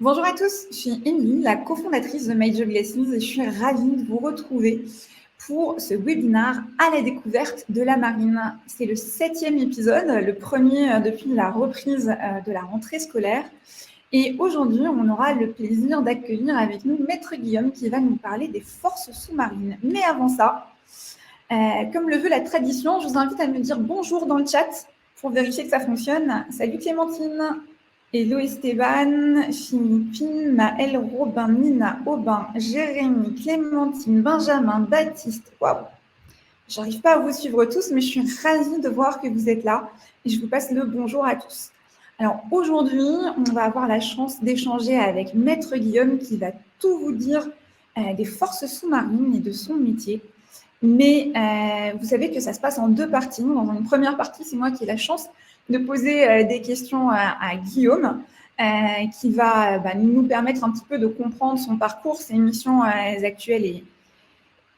Bonjour à tous, je suis Émilie, la cofondatrice de My Job Lessons et je suis ravie de vous retrouver pour ce webinaire à la découverte de la marine. C'est le 7e épisode, le premier depuis la reprise de la rentrée scolaire. Et aujourd'hui, on aura le plaisir d'accueillir avec nous Maître Guillaume qui va nous parler des forces sous-marines. Mais avant ça, comme le veut la tradition, je vous invite à me dire bonjour dans le chat pour vérifier que ça fonctionne. Salut Clémentine. Hello Esteban, Philippine, Maëlle, Robin, Nina, Aubin, Jérémy, Clémentine, Benjamin, Baptiste. Waouh! J'arrive pas à vous suivre tous, mais je suis ravie de voir que vous êtes là et je vous passe le bonjour à tous. Alors aujourd'hui, on va avoir la chance d'échanger avec Maître Guillaume qui va tout vous dire des forces sous-marines et de son métier. Mais vous savez que ça se passe en deux parties. Dans une première partie, c'est moi qui ai la chance de poser des questions à Guillaume, qui va nous permettre un petit peu de comprendre son parcours, ses missions actuelles.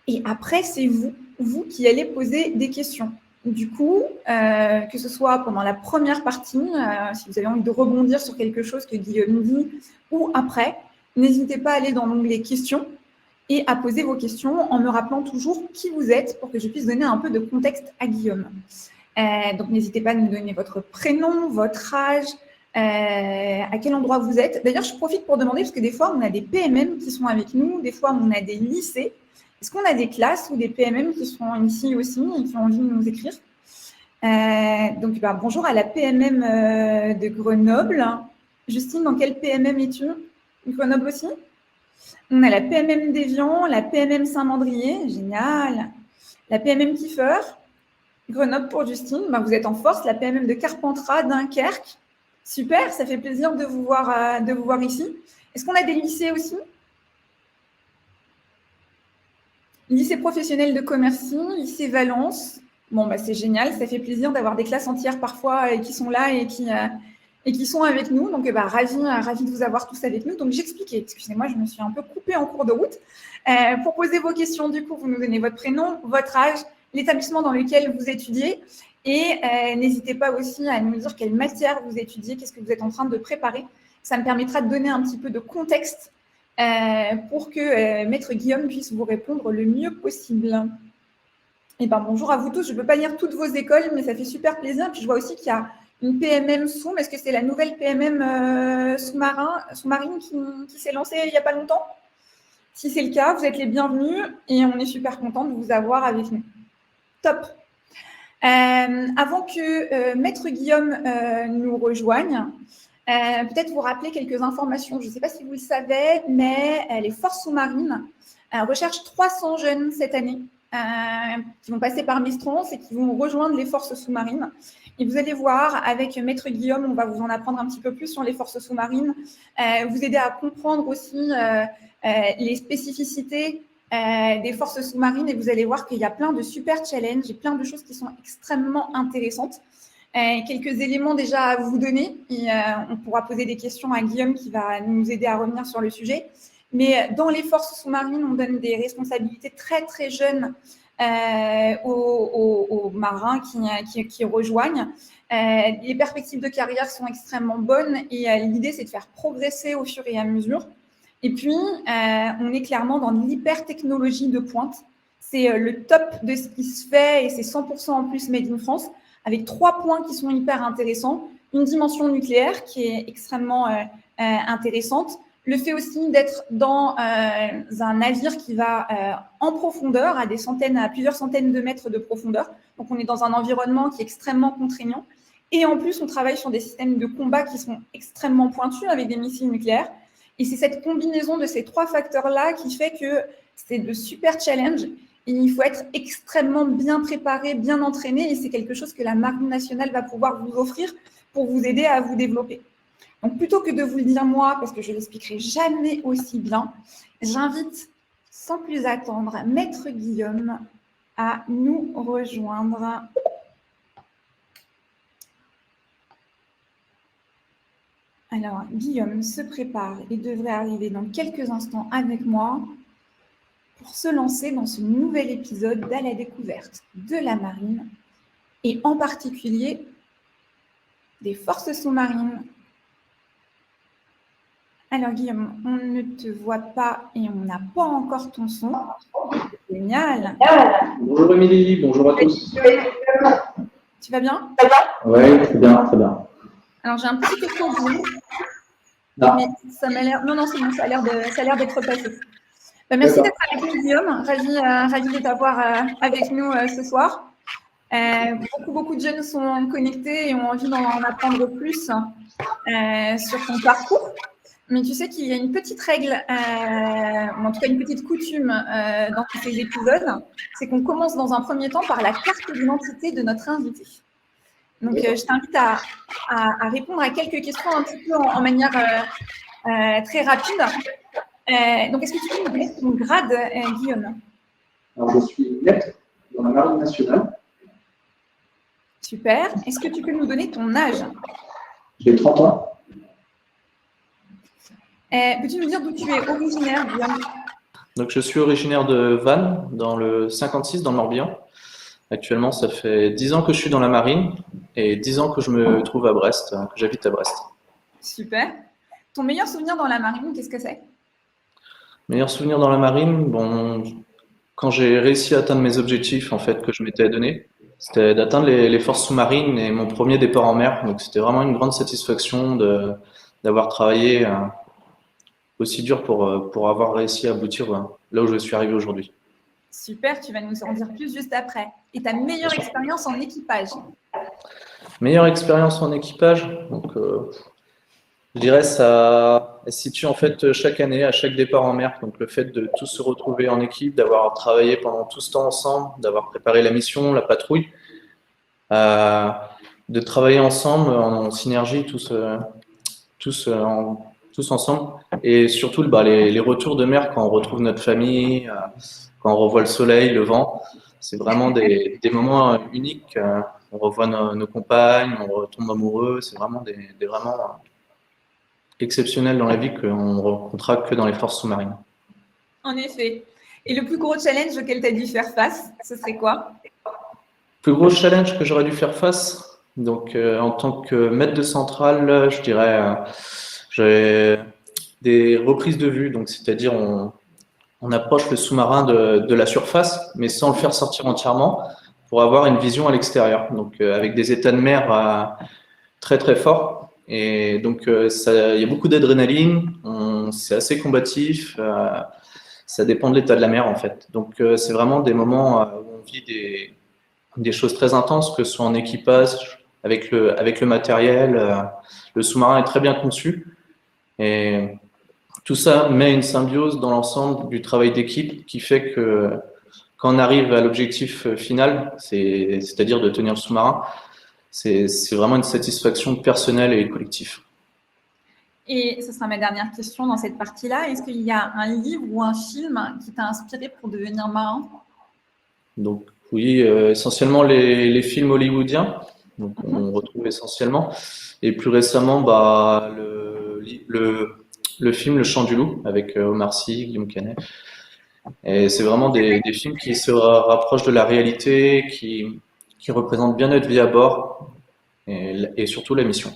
Et après, c'est vous qui allez poser des questions. Du coup, que ce soit pendant la première partie, si vous avez envie de rebondir sur quelque chose que Guillaume dit, ou après, n'hésitez pas à aller dans l'onglet questions et à poser vos questions en me rappelant toujours qui vous êtes pour que je puisse donner un peu de contexte à Guillaume. Donc, n'hésitez pas à nous donner votre prénom, votre âge, à quel endroit vous êtes. D'ailleurs, je profite pour demander, parce que des fois, on a des PMM qui sont avec nous, des fois, on a des lycées. Est-ce qu'on a des classes ou des PMM qui sont ici aussi et qui ont envie de nous écrire? Donc, bonjour à la PMM de Grenoble. Justine, dans quel PMM es-tu? Grenoble aussi? On a la PMM d'Évian, la PMM Saint-Mandrier, génial. La PMM Kiefer, Grenoble pour Justine, vous êtes en force. La PMM de Carpentras, Dunkerque, super, ça fait plaisir de vous voir ici. Est-ce qu'on a des lycées aussi? Lycée professionnel de Commercy, lycée Valence. Bon, c'est génial, ça fait plaisir d'avoir des classes entières parfois qui sont là et qui sont avec nous. Donc, ravi de vous avoir tous avec nous. Donc, j'expliquais, excusez-moi, je me suis un peu coupée en cours de route. Pour poser vos questions, du coup, vous nous donnez votre prénom, votre âge, l'établissement dans lequel vous étudiez. Et n'hésitez pas aussi à nous dire quelle matière vous étudiez, qu'est-ce que vous êtes en train de préparer. Ça me permettra de donner un petit peu de contexte pour que Maître Guillaume puisse vous répondre le mieux possible. Et bonjour à vous tous. Je ne peux pas lire toutes vos écoles, mais ça fait super plaisir. Puis je vois aussi qu'il y a une PMM Soum. Est-ce que c'est la nouvelle PMM sous-marine qui s'est lancée il n'y a pas longtemps? Si c'est le cas, vous êtes les bienvenus et on est super content de vous avoir avec nous. Top. Avant que Maître Guillaume nous rejoigne, peut-être vous rappeler quelques informations. Je ne sais pas si vous le savez, mais les forces sous-marines recherchent 300 jeunes cette année qui vont passer par Mistrance et qui vont rejoindre les forces sous-marines. Et vous allez voir, avec Maître Guillaume, on va vous en apprendre un petit peu plus sur les forces sous-marines, vous aider à comprendre aussi les spécificités des forces sous-marines et vous allez voir qu'il y a plein de super challenges et plein de choses qui sont extrêmement intéressantes. Quelques éléments déjà à vous donner et on pourra poser des questions à Guillaume qui va nous aider à revenir sur le sujet. Mais dans les forces sous-marines, on donne des responsabilités très, très jeunes aux marins qui rejoignent. Les perspectives de carrière sont extrêmement bonnes et l'idée, c'est de faire progresser au fur et à mesure. Et puis, on est clairement dans l'hyper-technologie de pointe. C'est le top de ce qui se fait et c'est 100% en plus made in France, avec 3 points qui sont hyper intéressants. Une dimension nucléaire qui est extrêmement intéressante. Le fait aussi d'être dans un navire qui va en profondeur, à plusieurs centaines de mètres de profondeur. Donc, on est dans un environnement qui est extrêmement contraignant. Et en plus, on travaille sur des systèmes de combat qui sont extrêmement pointus avec des missiles nucléaires. Et c'est cette combinaison de ces 3 facteurs-là qui fait que c'est de super challenges. Et il faut être extrêmement bien préparé, bien entraîné. Et c'est quelque chose que la Marine nationale va pouvoir vous offrir pour vous aider à vous développer. Donc, plutôt que de vous le dire moi, parce que je ne l'expliquerai jamais aussi bien, j'invite sans plus attendre Maître Guillaume à nous rejoindre. Alors, Guillaume se prépare et devrait arriver dans quelques instants avec moi pour se lancer dans ce nouvel épisode d'À la découverte de la marine et en particulier des forces sous-marines. Alors Guillaume, on ne te voit pas et on n'a pas encore ton son. Génial. Bonjour Émilie, bonjour à tous. Tu vas bien? Oui, très bien, très bien. Alors j'ai un petit écho de vous, Ah, mais ça m'a l'air. Non, c'est bon, ça a l'air d'être passé. Merci d'être avec nous, Guillaume. Ravi de t'avoir avec nous ce soir. Beaucoup de jeunes sont connectés et ont envie d'en apprendre plus sur ton parcours. Mais tu sais qu'il y a une petite règle, ou en tout cas une petite coutume dans ces épisodes, c'est qu'on commence dans un premier temps par la carte d'identité de notre invité. Donc, je t'invite à répondre à quelques questions un petit peu en manière très rapide. Donc, est-ce que tu peux nous donner ton grade, Guillaume? alors je suis maître dans la Marine nationale. Super. Est-ce que tu peux nous donner ton âge? J'ai 30 ans. Peux-tu nous dire d'où tu es originaire, Guillaume? Donc, je suis originaire de Vannes, dans le 56, dans le Morbihan. Actuellement, ça fait 10 ans que je suis dans la marine et 10 ans que je me trouve à Brest, que j'habite à Brest. Super. Ton meilleur souvenir dans la marine, qu'est-ce que c'est? Meilleur souvenir dans la marine, bon, quand j'ai réussi à atteindre mes objectifs en fait que je m'étais donné, c'était d'atteindre les forces sous-marines et mon premier départ en mer. Donc, c'était vraiment une grande satisfaction d'avoir travaillé aussi dur pour avoir réussi à aboutir là où je suis arrivé aujourd'hui. Super, tu vas nous en dire plus juste après. Et ta meilleure expérience en équipage? Meilleure expérience en équipage, donc je dirais ça se situe en fait chaque année, à chaque départ en mer. Donc le fait de tous se retrouver en équipe, d'avoir travaillé pendant tout ce temps ensemble, d'avoir préparé la mission, la patrouille, de travailler ensemble en synergie, tous ensemble, et surtout les retours de mer quand on retrouve notre famille, quand on revoit le soleil, le vent, c'est vraiment des moments uniques. On revoit nos compagnes, on retombe amoureux, c'est vraiment des vraiment exceptionnels dans la vie qu'on ne rencontrera que dans les forces sous-marines. En effet. Et le plus gros challenge auquel tu as dû faire face, ce serait quoi? Plus gros challenge que j'aurais dû faire face, donc en tant que maître de centrale, je dirais, j'ai des reprises de vue, donc c'est-à-dire on approche le sous-marin de la surface, mais sans le faire sortir entièrement, pour avoir une vision à l'extérieur, donc avec des états de mer très très forts. Et donc il y a beaucoup d'adrénaline, c'est assez combatif, ça dépend de l'état de la mer en fait. Donc c'est vraiment des moments où on vit des choses très intenses, que ce soit en équipage, avec le matériel. Le sous-marin est très bien conçu. Et tout ça met une symbiose dans l'ensemble du travail d'équipe qui fait que quand on arrive à l'objectif final, c'est-à-dire de tenir le sous-marin, c'est vraiment une satisfaction personnelle et collective. Et ce sera ma dernière question dans cette partie-là. Est-ce qu'il y a un livre ou un film qui t'a inspiré pour devenir marin? Donc oui, essentiellement les films hollywoodiens, donc on retrouve essentiellement. Et plus récemment, le film Le Chant du Loup avec Omar Sy, Guillaume Canet. Et c'est vraiment des films qui se rapprochent de la réalité, qui représentent bien notre vie à bord et surtout la mission.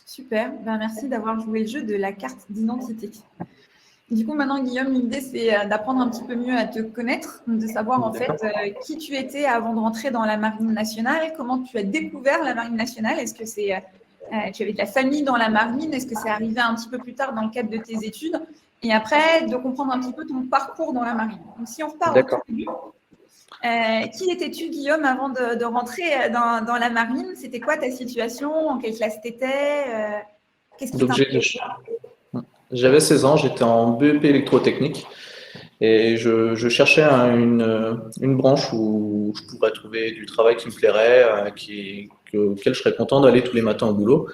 Super, merci d'avoir joué le jeu de la carte d'identité. Du coup, maintenant, Guillaume, l'idée, c'est d'apprendre un petit peu mieux à te connaître, de savoir en fait qui tu étais avant de rentrer dans la Marine nationale, comment tu as découvert la Marine nationale. Est-ce que tu avais de la famille dans la Marine? Est-ce que c'est arrivé un petit peu plus tard dans le cadre de tes études? Et après, de comprendre un petit peu ton parcours dans la Marine. Donc, si on repart au tout début, qui étais-tu, Guillaume, avant de rentrer dans la Marine? C'était quoi ta situation? En quelle classe tu étais? Qu'est-ce qui t'intéressait? J'avais 16 ans, j'étais en BEP électrotechnique et je cherchais une branche où je pourrais trouver du travail qui me plairait, auquel je serais content d'aller tous les matins au boulot.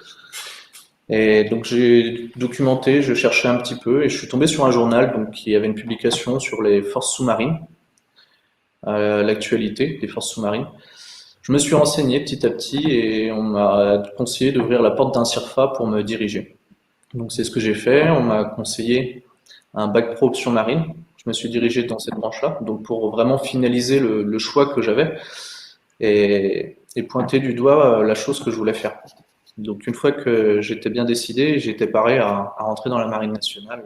Et donc j'ai documenté, je cherchais un petit peu et je suis tombé sur un journal donc, qui avait une publication sur les forces sous-marines, l'actualité des forces sous-marines. Je me suis renseigné petit à petit et on m'a conseillé d'ouvrir la porte d'un CIRFA pour me diriger. Donc c'est ce que j'ai fait, on m'a conseillé un bac pro option marine, je me suis dirigé dans cette branche-là, donc pour vraiment finaliser le choix que j'avais et pointer du doigt la chose que je voulais faire. Donc, une fois que j'étais bien décidé, j'étais paré à rentrer dans la Marine nationale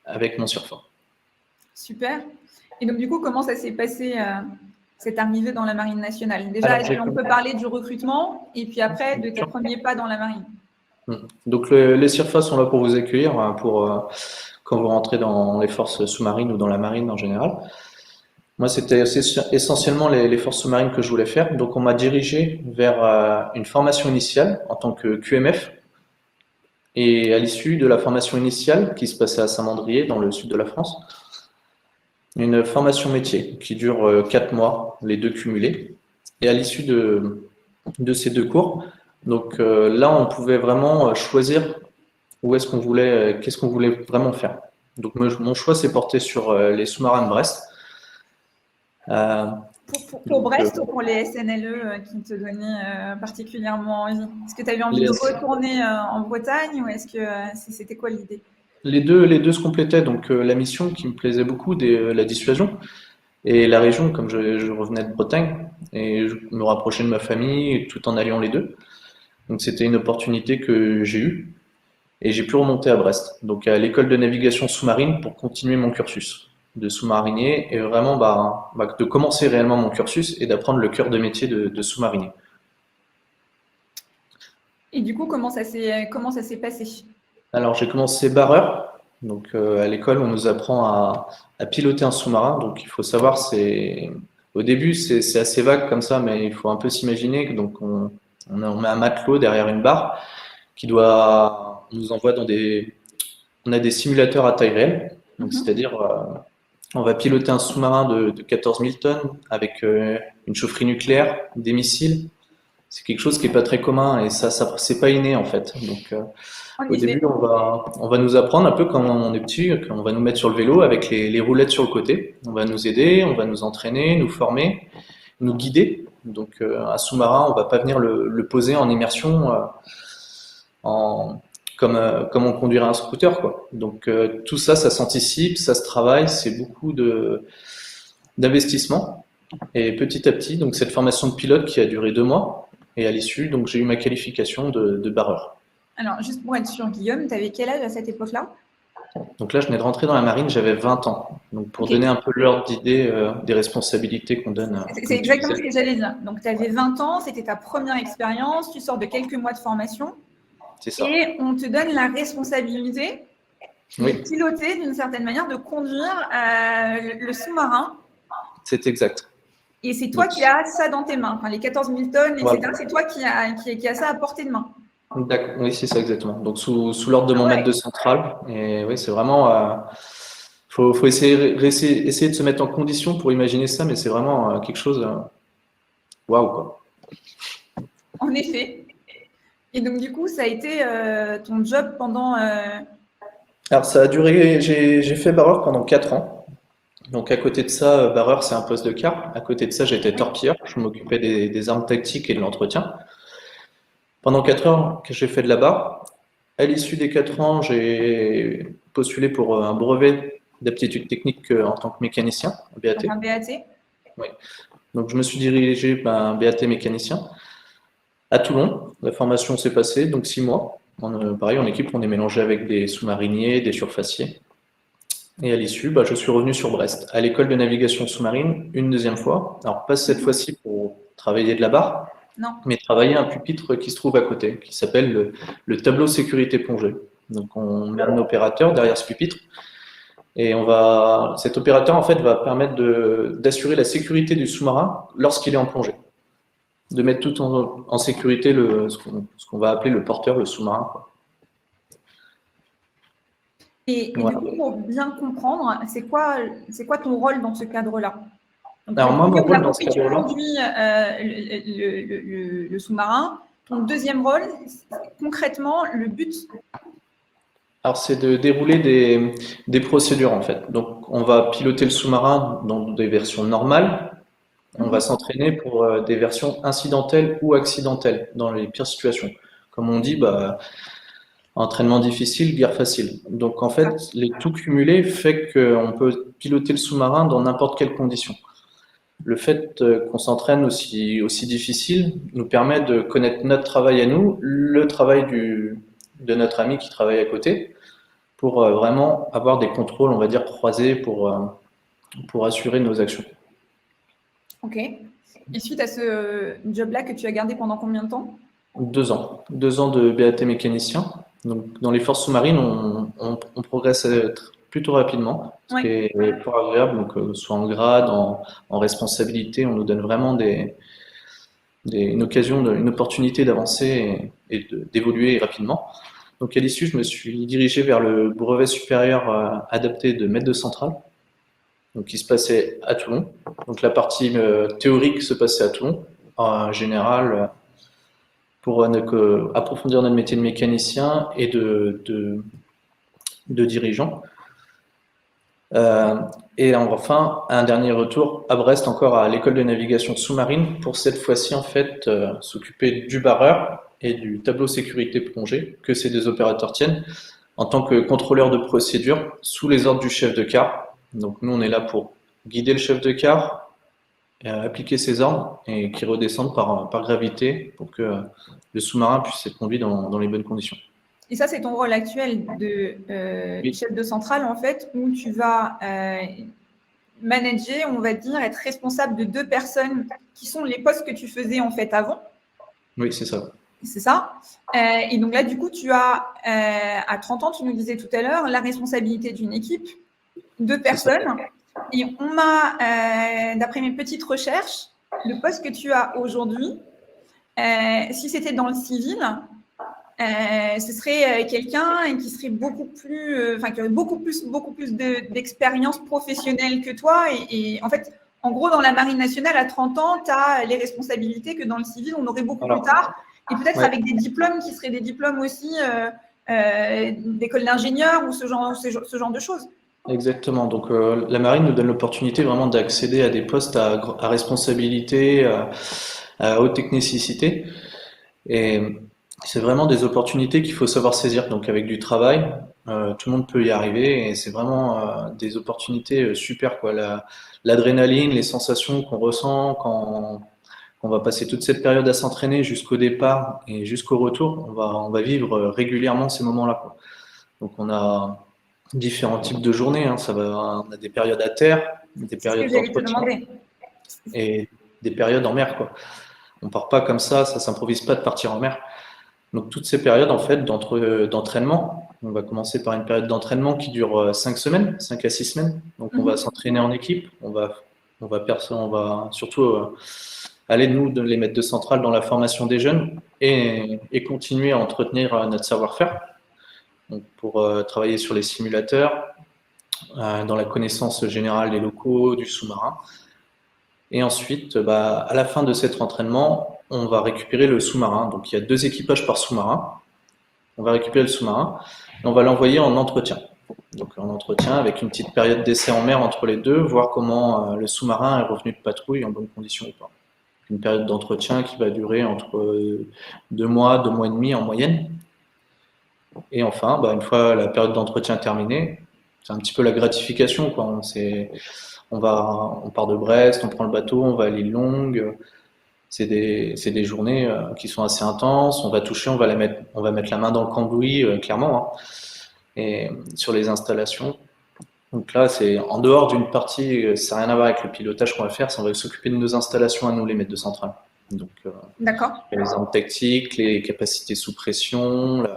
avec mon surfeur. Super. Et donc, du coup, comment ça s'est passé, cette arrivée dans la Marine nationale? Déjà, est-ce qu'on peut parler du recrutement et puis après de tes premiers pas dans la Marine? Donc, les surfeurs sont là pour vous accueillir, quand vous rentrez dans les forces sous-marines ou dans la Marine en général. Moi, c'était essentiellement les forces sous-marines que je voulais faire. Donc, on m'a dirigé vers une formation initiale en tant que QMF. Et à l'issue de la formation initiale, qui se passait à Saint-Mandrier, dans le sud de la France, une formation métier qui dure 4 mois, les deux cumulés. Et à l'issue de ces deux cours, donc là, on pouvait vraiment choisir où est-ce qu'on voulait, qu'est-ce qu'on voulait vraiment faire. Donc mon choix s'est porté sur les sous-marins de Brest. Pour Brest ou pour les SNLE qui te donnaient particulièrement envie? Est-ce que tu avais envie de retourner en Bretagne ou est-ce que c'était quoi l'idée? Les deux se complétaient. Donc la mission qui me plaisait beaucoup, la dissuasion, et la région, comme je revenais de Bretagne, et je me rapprochais de ma famille tout en alliant les deux. Donc c'était une opportunité que j'ai eue et j'ai pu remonter à Brest, donc à l'école de navigation sous-marine pour continuer mon cursus de sous-marinier et vraiment de commencer réellement mon cursus et d'apprendre le cœur de métier de sous-marinier. Et du coup, comment ça s'est passé? Alors j'ai commencé barreur. Donc à l'école, on nous apprend à piloter un sous-marin. Donc il faut savoir, au début c'est assez vague comme ça, mais il faut un peu s'imaginer. Donc on met un matelot derrière une barre on nous envoie on a des simulateurs à taille réelle. Donc c'est-à-dire on va piloter un sous-marin de 14 000 tonnes avec une chaufferie nucléaire, des missiles. C'est quelque chose qui est pas très commun et ça c'est pas inné en fait. Donc au début, on va nous apprendre un peu quand on est petit, on va nous mettre sur le vélo avec les roulettes sur le côté. On va nous aider, on va nous entraîner, nous former, nous guider. Donc un sous-marin, on va pas venir le poser en immersion comme on conduirait un scooter, quoi. Donc tout ça, ça s'anticipe, ça se travaille, c'est beaucoup d'investissement. Et petit à petit, donc cette formation de pilote qui a duré 2 mois, et à l'issue, donc j'ai eu ma qualification de barreur. Alors, juste pour être sûr, Guillaume, tu avais quel âge à cette époque-là? Donc là, je venais de rentrer dans la marine, j'avais 20 ans. Donc pour donner un peu l'ordre d'idée des responsabilités qu'on donne. C'est exactement ce que j'allais dire. Donc tu avais 20 ans, c'était ta première expérience, tu sors de quelques mois de formation. C'est ça. Et on te donne la responsabilité de piloter d'une certaine manière, de conduire le sous-marin. C'est exact. Et c'est toi qui as ça dans tes mains, enfin, les 14 000 tonnes, etc. Voilà. C'est toi qui as ça à portée de main. Oui, c'est ça exactement. Donc sous l'ordre de mon maître de centrale. Et oui, c'est vraiment. Faut essayer de se mettre en condition pour imaginer ça, mais c'est vraiment quelque chose. Waouh, quoi. En effet. Et donc du coup, ça a été ton job pendant. Alors ça a duré. J'ai fait barreur pendant 4 ans. Donc à côté de ça, barreur, c'est un poste de quart. À côté de ça, j'étais torpilleur. Je m'occupais des armes tactiques et de l'entretien. Pendant 4 ans que j'ai fait de la barre, à l'issue des 4 ans, j'ai postulé pour un brevet d'aptitude technique en tant que mécanicien, BAT. Un BAT. Oui. Donc je me suis dirigé un BAT mécanicien à Toulon. La formation s'est passée, donc 6 mois. Pareil, en équipe, on est mélangé avec des sous-mariniers, des surfaciers. Et à l'issue, je suis revenu sur Brest, à l'école de navigation sous-marine, une deuxième fois. Alors pas cette fois-ci pour travailler de la barre, non, mais travailler un pupitre qui se trouve à côté, qui s'appelle le tableau sécurité plongée. Donc on met un opérateur derrière ce pupitre, et cet opérateur en fait va permettre d'assurer la sécurité du sous-marin lorsqu'il est en plongée, de mettre tout en sécurité ce qu'on va appeler le porteur, le sous-marin, quoi. Et voilà. Du coup, pour bien comprendre, c'est quoi ton rôle dans ce cadre-là? Alors moi, mon rôle dans ce cadre-là, tu conduis le sous-marin. Ton deuxième rôle, concrètement, le but? Alors c'est de dérouler des procédures en fait. Donc on va piloter le sous-marin dans des versions normales. On va s'entraîner pour des versions incidentelles ou accidentelles dans les pires situations. Comme on dit, entraînement difficile, guerre facile. Donc en fait, les tout cumulés fait qu'on peut piloter le sous-marin dans n'importe quelle condition. le fait qu'on s'entraîne aussi difficile nous permet de connaître notre travail à nous, le travail de notre ami qui travaille à côté, pour vraiment avoir des contrôles, on va dire, croisés pour assurer nos actions. Ok. Et suite à ce job-là que tu as gardé pendant combien de temps? 2 ans. 2 ans de BAT mécanicien. Donc, dans les forces sous-marines, on progresse plutôt rapidement, ce qui Ouais. est fort agréable. Donc, soit en grade, en responsabilité, on nous donne vraiment une occasion, une opportunité d'avancer et d'évoluer rapidement. Donc, à l'issue, je me suis dirigé vers le brevet supérieur adapté de maître de centrale, donc qui se passait à Toulon. Donc, la partie théorique se passait à Toulon. En général, pour approfondir notre métier de mécanicien et de dirigeant. Et enfin, un dernier retour à Brest, encore à l'école de navigation sous-marine, pour cette fois-ci, en fait, s'occuper du barreur et du tableau sécurité plongée que ces deux opérateurs tiennent, en tant que contrôleur de procédure sous les ordres du chef de quart. Donc nous, on est là pour guider le chef de quart, appliquer ses ordres et qui redescendent par gravité pour que le sous-marin puisse être conduit dans les bonnes conditions. Et ça, c'est ton rôle actuel de Oui. chef de centrale, en fait, où tu vas manager, on va dire, être responsable de 2 personnes qui sont les postes que tu faisais, en fait, avant. Oui, c'est ça. C'est ça. Et donc là, du coup, tu as, à 30 ans, tu nous disais tout à l'heure, la responsabilité d'une équipe, 2 personnes. Et on m'a, d'après mes petites recherches, le poste que tu as aujourd'hui, si c'était dans le civil, ce serait quelqu'un qui serait beaucoup plus, qui aurait beaucoup plus d'expérience professionnelle que toi. Et en fait, en gros, dans la Marine nationale, à 30 ans, tu as les responsabilités que dans le civil, on aurait beaucoup plus tard. Et peut-être avec des diplômes qui seraient des diplômes aussi d'école d'ingénieur ou ce genre de choses. Exactement. Donc, la marine nous donne l'opportunité vraiment d'accéder à des postes à responsabilité, à haute technicité. Et c'est vraiment des opportunités qu'il faut savoir saisir. Donc, avec du travail, tout le monde peut y arriver. Et c'est vraiment des opportunités super, quoi. L'adrénaline, les sensations qu'on ressent quand on va passer toute cette période à s'entraîner jusqu'au départ et jusqu'au retour, on va vivre régulièrement ces moments-là, quoi. Donc, on a différents types de journées. Hein. On a des périodes à terre, des périodes d'entretien et des périodes en mer, quoi. On part pas comme ça s'improvise pas de partir en mer. Donc toutes ces périodes en fait d'entraînement, on va commencer par une période d'entraînement qui dure 5 semaines, 5 à 6 semaines. Donc on va s'entraîner en équipe, on va surtout aller nous les mettre de centrale dans la formation des jeunes et continuer à entretenir notre savoir-faire. Donc pour travailler sur les simulateurs, dans la connaissance générale des locaux, du sous-marin. Et ensuite, à la fin de cet entraînement, on va récupérer le sous-marin. Donc il y a 2 équipages par sous-marin. On va récupérer le sous-marin et on va l'envoyer en entretien. Donc en entretien avec une petite période d'essai en mer entre les deux, voir comment le sous-marin est revenu de patrouille en bonnes conditions ou pas. Une période d'entretien qui va durer entre 2 mois, 2 mois et demi en moyenne. Et enfin, une fois la période d'entretien terminée, c'est un petit peu la gratification, quoi. On part de Brest, on prend le bateau, on va à l'île Longue. C'est des journées qui sont assez intenses. On va toucher, on va mettre la main dans le cambouis, clairement, hein, et sur les installations. Donc là, c'est en dehors d'une partie, ça n'a rien à voir avec le pilotage qu'on va faire, on va s'occuper de nos installations à nous, les maîtres de centrale. Donc, D'accord. Les armes tactiques, les capacités sous pression,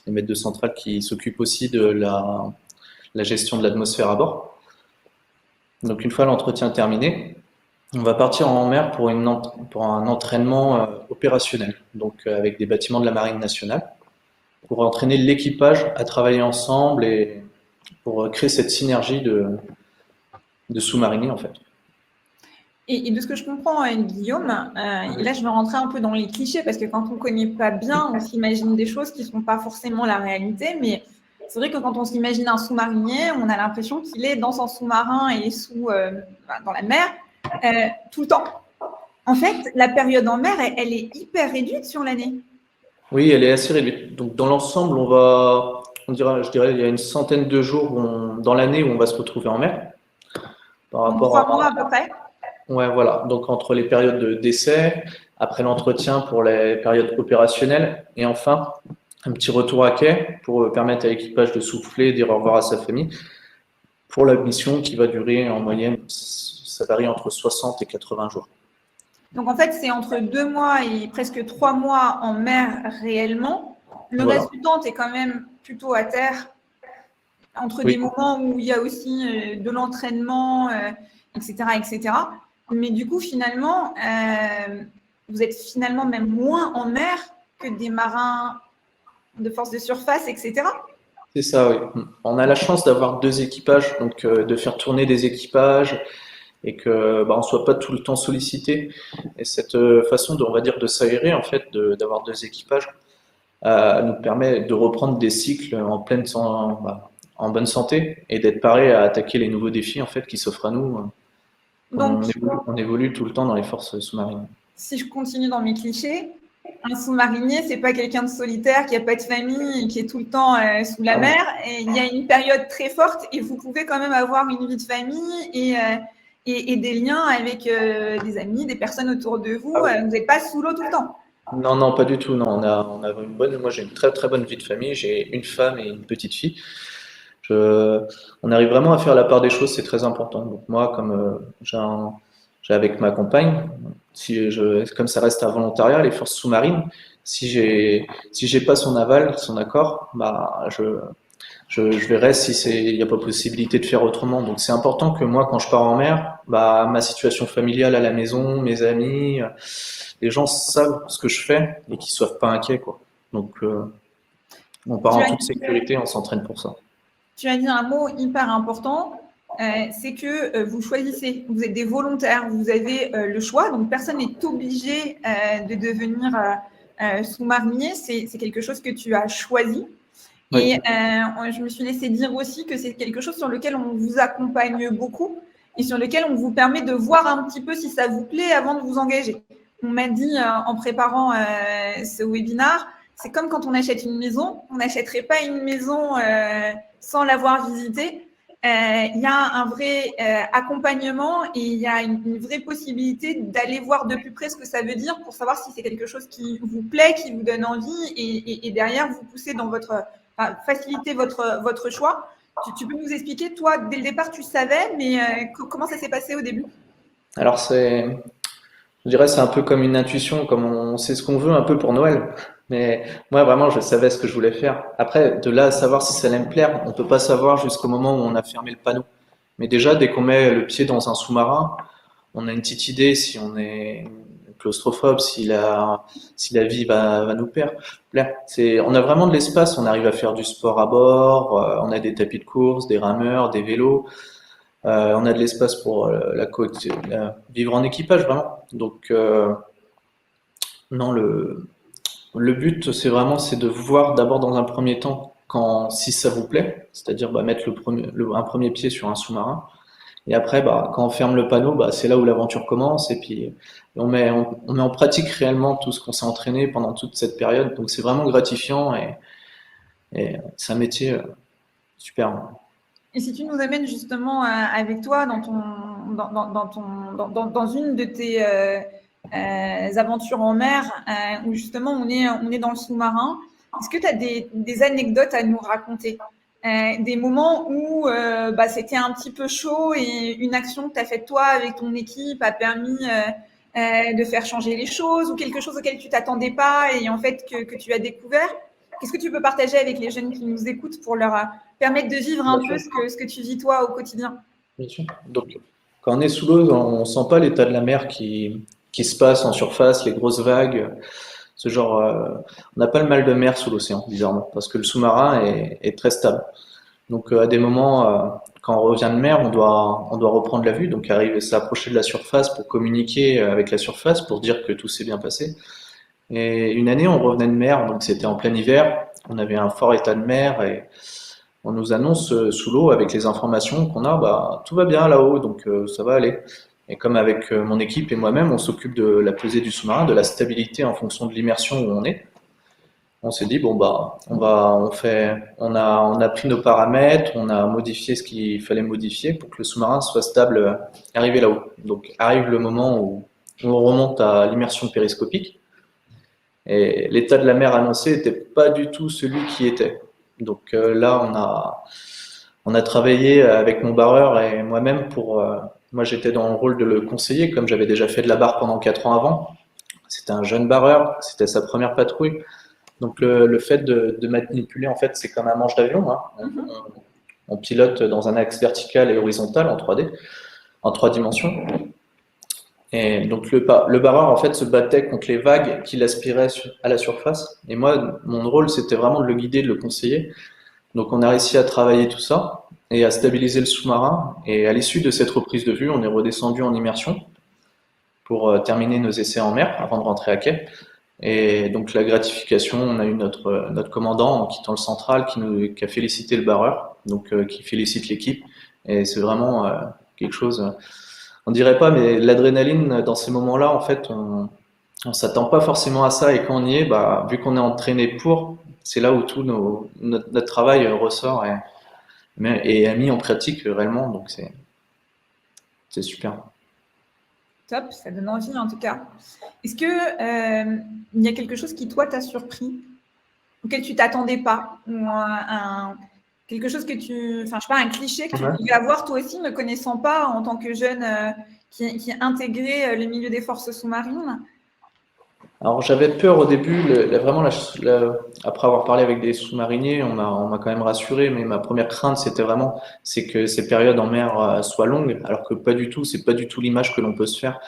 les maîtres de centrale qui s'occupent aussi de la gestion de l'atmosphère à bord. Donc une fois l'entretien terminé, on va partir en mer pour un entraînement opérationnel, donc avec des bâtiments de la Marine nationale, pour entraîner l'équipage à travailler ensemble et pour créer cette synergie de sous-mariniers en fait. Et de ce que je comprends, Guillaume, et là je vais rentrer un peu dans les clichés parce que quand on ne connaît pas bien, on s'imagine des choses qui ne sont pas forcément la réalité, mais c'est vrai que quand on s'imagine un sous-marinier, on a l'impression qu'il est dans son sous-marin et dans la mer tout le temps. En fait, la période en mer, elle est hyper réduite sur l'année. Oui, elle est assez réduite. Donc dans l'ensemble, je dirais, il y a une centaine de jours dans l'année où on va se retrouver en mer. Donc 3 mois à peu près. Ouais, voilà. Donc, entre les périodes d'essai, après l'entretien pour les périodes opérationnelles, et enfin, un petit retour à quai pour permettre à l'équipage de souffler, dire au revoir à sa famille, pour la mission qui va durer en moyenne, ça varie entre 60 et 80 jours. Donc en fait, c'est entre 2 mois et presque 3 mois en mer réellement. Le Voilà. reste du temps, tu es quand même plutôt à terre, entre des Oui, moments où il y a aussi de l'entraînement, etc., etc. Mais du coup, finalement, vous êtes finalement même moins en mer que des marins de force de surface, etc. c'est ça, oui. On a la chance d'avoir deux équipages, donc de faire tourner des équipages et que on soit pas tout le temps sollicité. Et cette façon de, on va dire, de s'aérer, en fait, d'avoir deux équipages, nous permet de reprendre des cycles en bonne santé et d'être paré à attaquer les nouveaux défis en fait qui s'offrent à nous. Donc, On évolue tout le temps dans les forces sous-marines. si je continue dans mes clichés, un sous-marinier, c'est pas quelqu'un de solitaire qui a pas de famille et qui est tout le temps sous la mer. Et il y a une période très forte et vous pouvez quand même avoir une vie de famille et des liens avec des amis, des personnes autour de vous. Ah oui. Vous n'êtes pas sous l'eau tout le temps. Non, non, pas du tout. Non, on a une bonne. Moi, j'ai une très très bonne vie de famille. J'ai une femme et une petite fille. Je, on arrive vraiment à faire la part des choses. C'est très important. Donc moi, comme j'ai avec ma compagne, comme ça reste un volontariat, les forces sous-marines, si j'ai pas son aval, son accord, je verrai si il n'y a pas possibilité de faire autrement. Donc c'est important que moi, quand je pars en mer, ma situation familiale à la maison, mes amis, les gens savent ce que je fais et qu'ils soient pas inquiets, quoi. Donc on part Tu en as, toute sécurité, on s'entraîne pour ça. tu as dit un mot hyper important, c'est que vous choisissez, vous êtes des volontaires, vous avez le choix, donc personne n'est obligé de devenir sous-marinier, c'est quelque chose que tu as choisi. Oui. Et je me suis laissé dire aussi que c'est quelque chose sur lequel on vous accompagne beaucoup et sur lequel on vous permet de voir un petit peu si ça vous plaît avant de vous engager. On m'a dit en préparant ce webinar, c'est comme quand on achète une maison, on n'achèterait pas une maison sans l'avoir visitée. Il y a un vrai accompagnement et il y a une vraie possibilité d'aller voir de plus près ce que ça veut dire pour savoir si c'est quelque chose qui vous plaît, qui vous donne envie et derrière vous pousser dans faciliter votre choix. Tu peux nous expliquer, toi, dès le départ, tu savais, mais comment ça s'est passé au début? Alors je dirais c'est un peu comme une intuition, comme on sait ce qu'on veut un peu pour Noël. Mais moi vraiment je savais ce que je voulais faire. Après de là à savoir si ça allait me plaire, on peut pas savoir jusqu'au moment où on a fermé le panneau. Mais déjà dès qu'on met le pied dans un sous-marin, on a une petite idée si on est claustrophobe, si la vie va nous plaire. On a vraiment de l'espace, on arrive à faire du sport à bord, on a des tapis de course, des rameurs, des vélos. On a de l'espace pour vivre en équipage vraiment. Donc non, le but c'est de voir d'abord dans un premier temps si ça vous plaît, c'est-à-dire mettre un premier pied sur un sous-marin. Et après, quand on ferme le panneau, c'est là où l'aventure commence. Et puis on met en pratique réellement tout ce qu'on s'est entraîné pendant toute cette période. Donc c'est vraiment gratifiant et c'est un métier super. Et si tu nous amènes justement avec toi dans une de tes aventures en mer, où justement on est dans le sous-marin, est-ce que tu as des anecdotes à nous raconter? Des moments où c'était un petit peu chaud et une action que tu as faite toi avec ton équipe a permis de faire changer les choses ou quelque chose auquel tu t'attendais pas et en fait que tu as découvert. Qu'est-ce que tu peux partager avec les jeunes qui nous écoutent pour leur permettre de vivre un peu ce que tu vis toi au quotidien? Bien sûr. Donc, quand on est sous l'eau, on sent pas l'état de la mer qui se passe en surface, les grosses vagues, ce genre. On n'a pas le mal de mer sous l'océan, bizarrement, parce que le sous-marin est très stable. Donc, à des moments, quand on revient de mer, on doit reprendre la vue, donc arriver s'approcher de la surface pour communiquer avec la surface, pour dire que tout s'est bien passé. Et une année, on revenait de mer, donc c'était en plein hiver, on avait un fort état de mer et on nous annonce sous l'eau avec les informations qu'on a, tout va bien là-haut, donc ça va aller. Et comme avec mon équipe et moi-même, on s'occupe de la pesée du sous-marin, de la stabilité en fonction de l'immersion où on est. On s'est dit bon bah on a pris nos paramètres, on a modifié ce qu'il fallait modifier pour que le sous-marin soit stable, arrivé là-haut. Donc arrive le moment où on remonte à l'immersion périscopique et l'état de la mer annoncé n'était pas du tout celui qui était. Donc là on a travaillé avec mon barreur et moi-même moi j'étais dans le rôle de le conseiller comme j'avais déjà fait de la barre pendant 4 ans avant. C'était un jeune barreur, c'était sa première patrouille. Donc le fait de manipuler, en fait, c'est comme un manche d'avion. Hein. On pilote dans un axe vertical et horizontal en 3D, en 3 dimensions. Et donc le barreur, en fait, se battait contre les vagues qui l'aspiraient à la surface. Et moi, mon rôle, c'était vraiment de le guider, de le conseiller. Donc on a réussi à travailler tout ça et à stabiliser le sous-marin. Et à l'issue de cette reprise de vue, on est redescendu en immersion pour terminer nos essais en mer avant de rentrer à quai. Et donc la gratification, on a eu notre commandant en quittant le central qui a félicité le barreur, donc qui félicite l'équipe. Et c'est vraiment quelque chose, on dirait pas, mais l'adrénaline dans ces moments-là, en fait, on s'attend pas forcément à ça. Et quand on y est, bah, vu qu'on est entraîné c'est là où tout notre travail ressort et est mis en pratique réellement. Donc c'est super. Top, ça donne envie en tout cas. Est-ce que il y a quelque chose qui, toi, t'a surpris, auquel tu t'attendais pas, ou quelque chose que je sais pas, un cliché que tu pouvais avoir toi aussi, ne connaissant pas en tant que jeune qui intégrait le milieu des forces sous-marines? Alors j'avais peur au début, après avoir parlé avec des sous-mariniers, on m'a quand même rassuré, mais ma première crainte c'est que ces périodes en mer soient longues, alors que pas du tout, c'est pas du tout l'image que l'on peut se faire.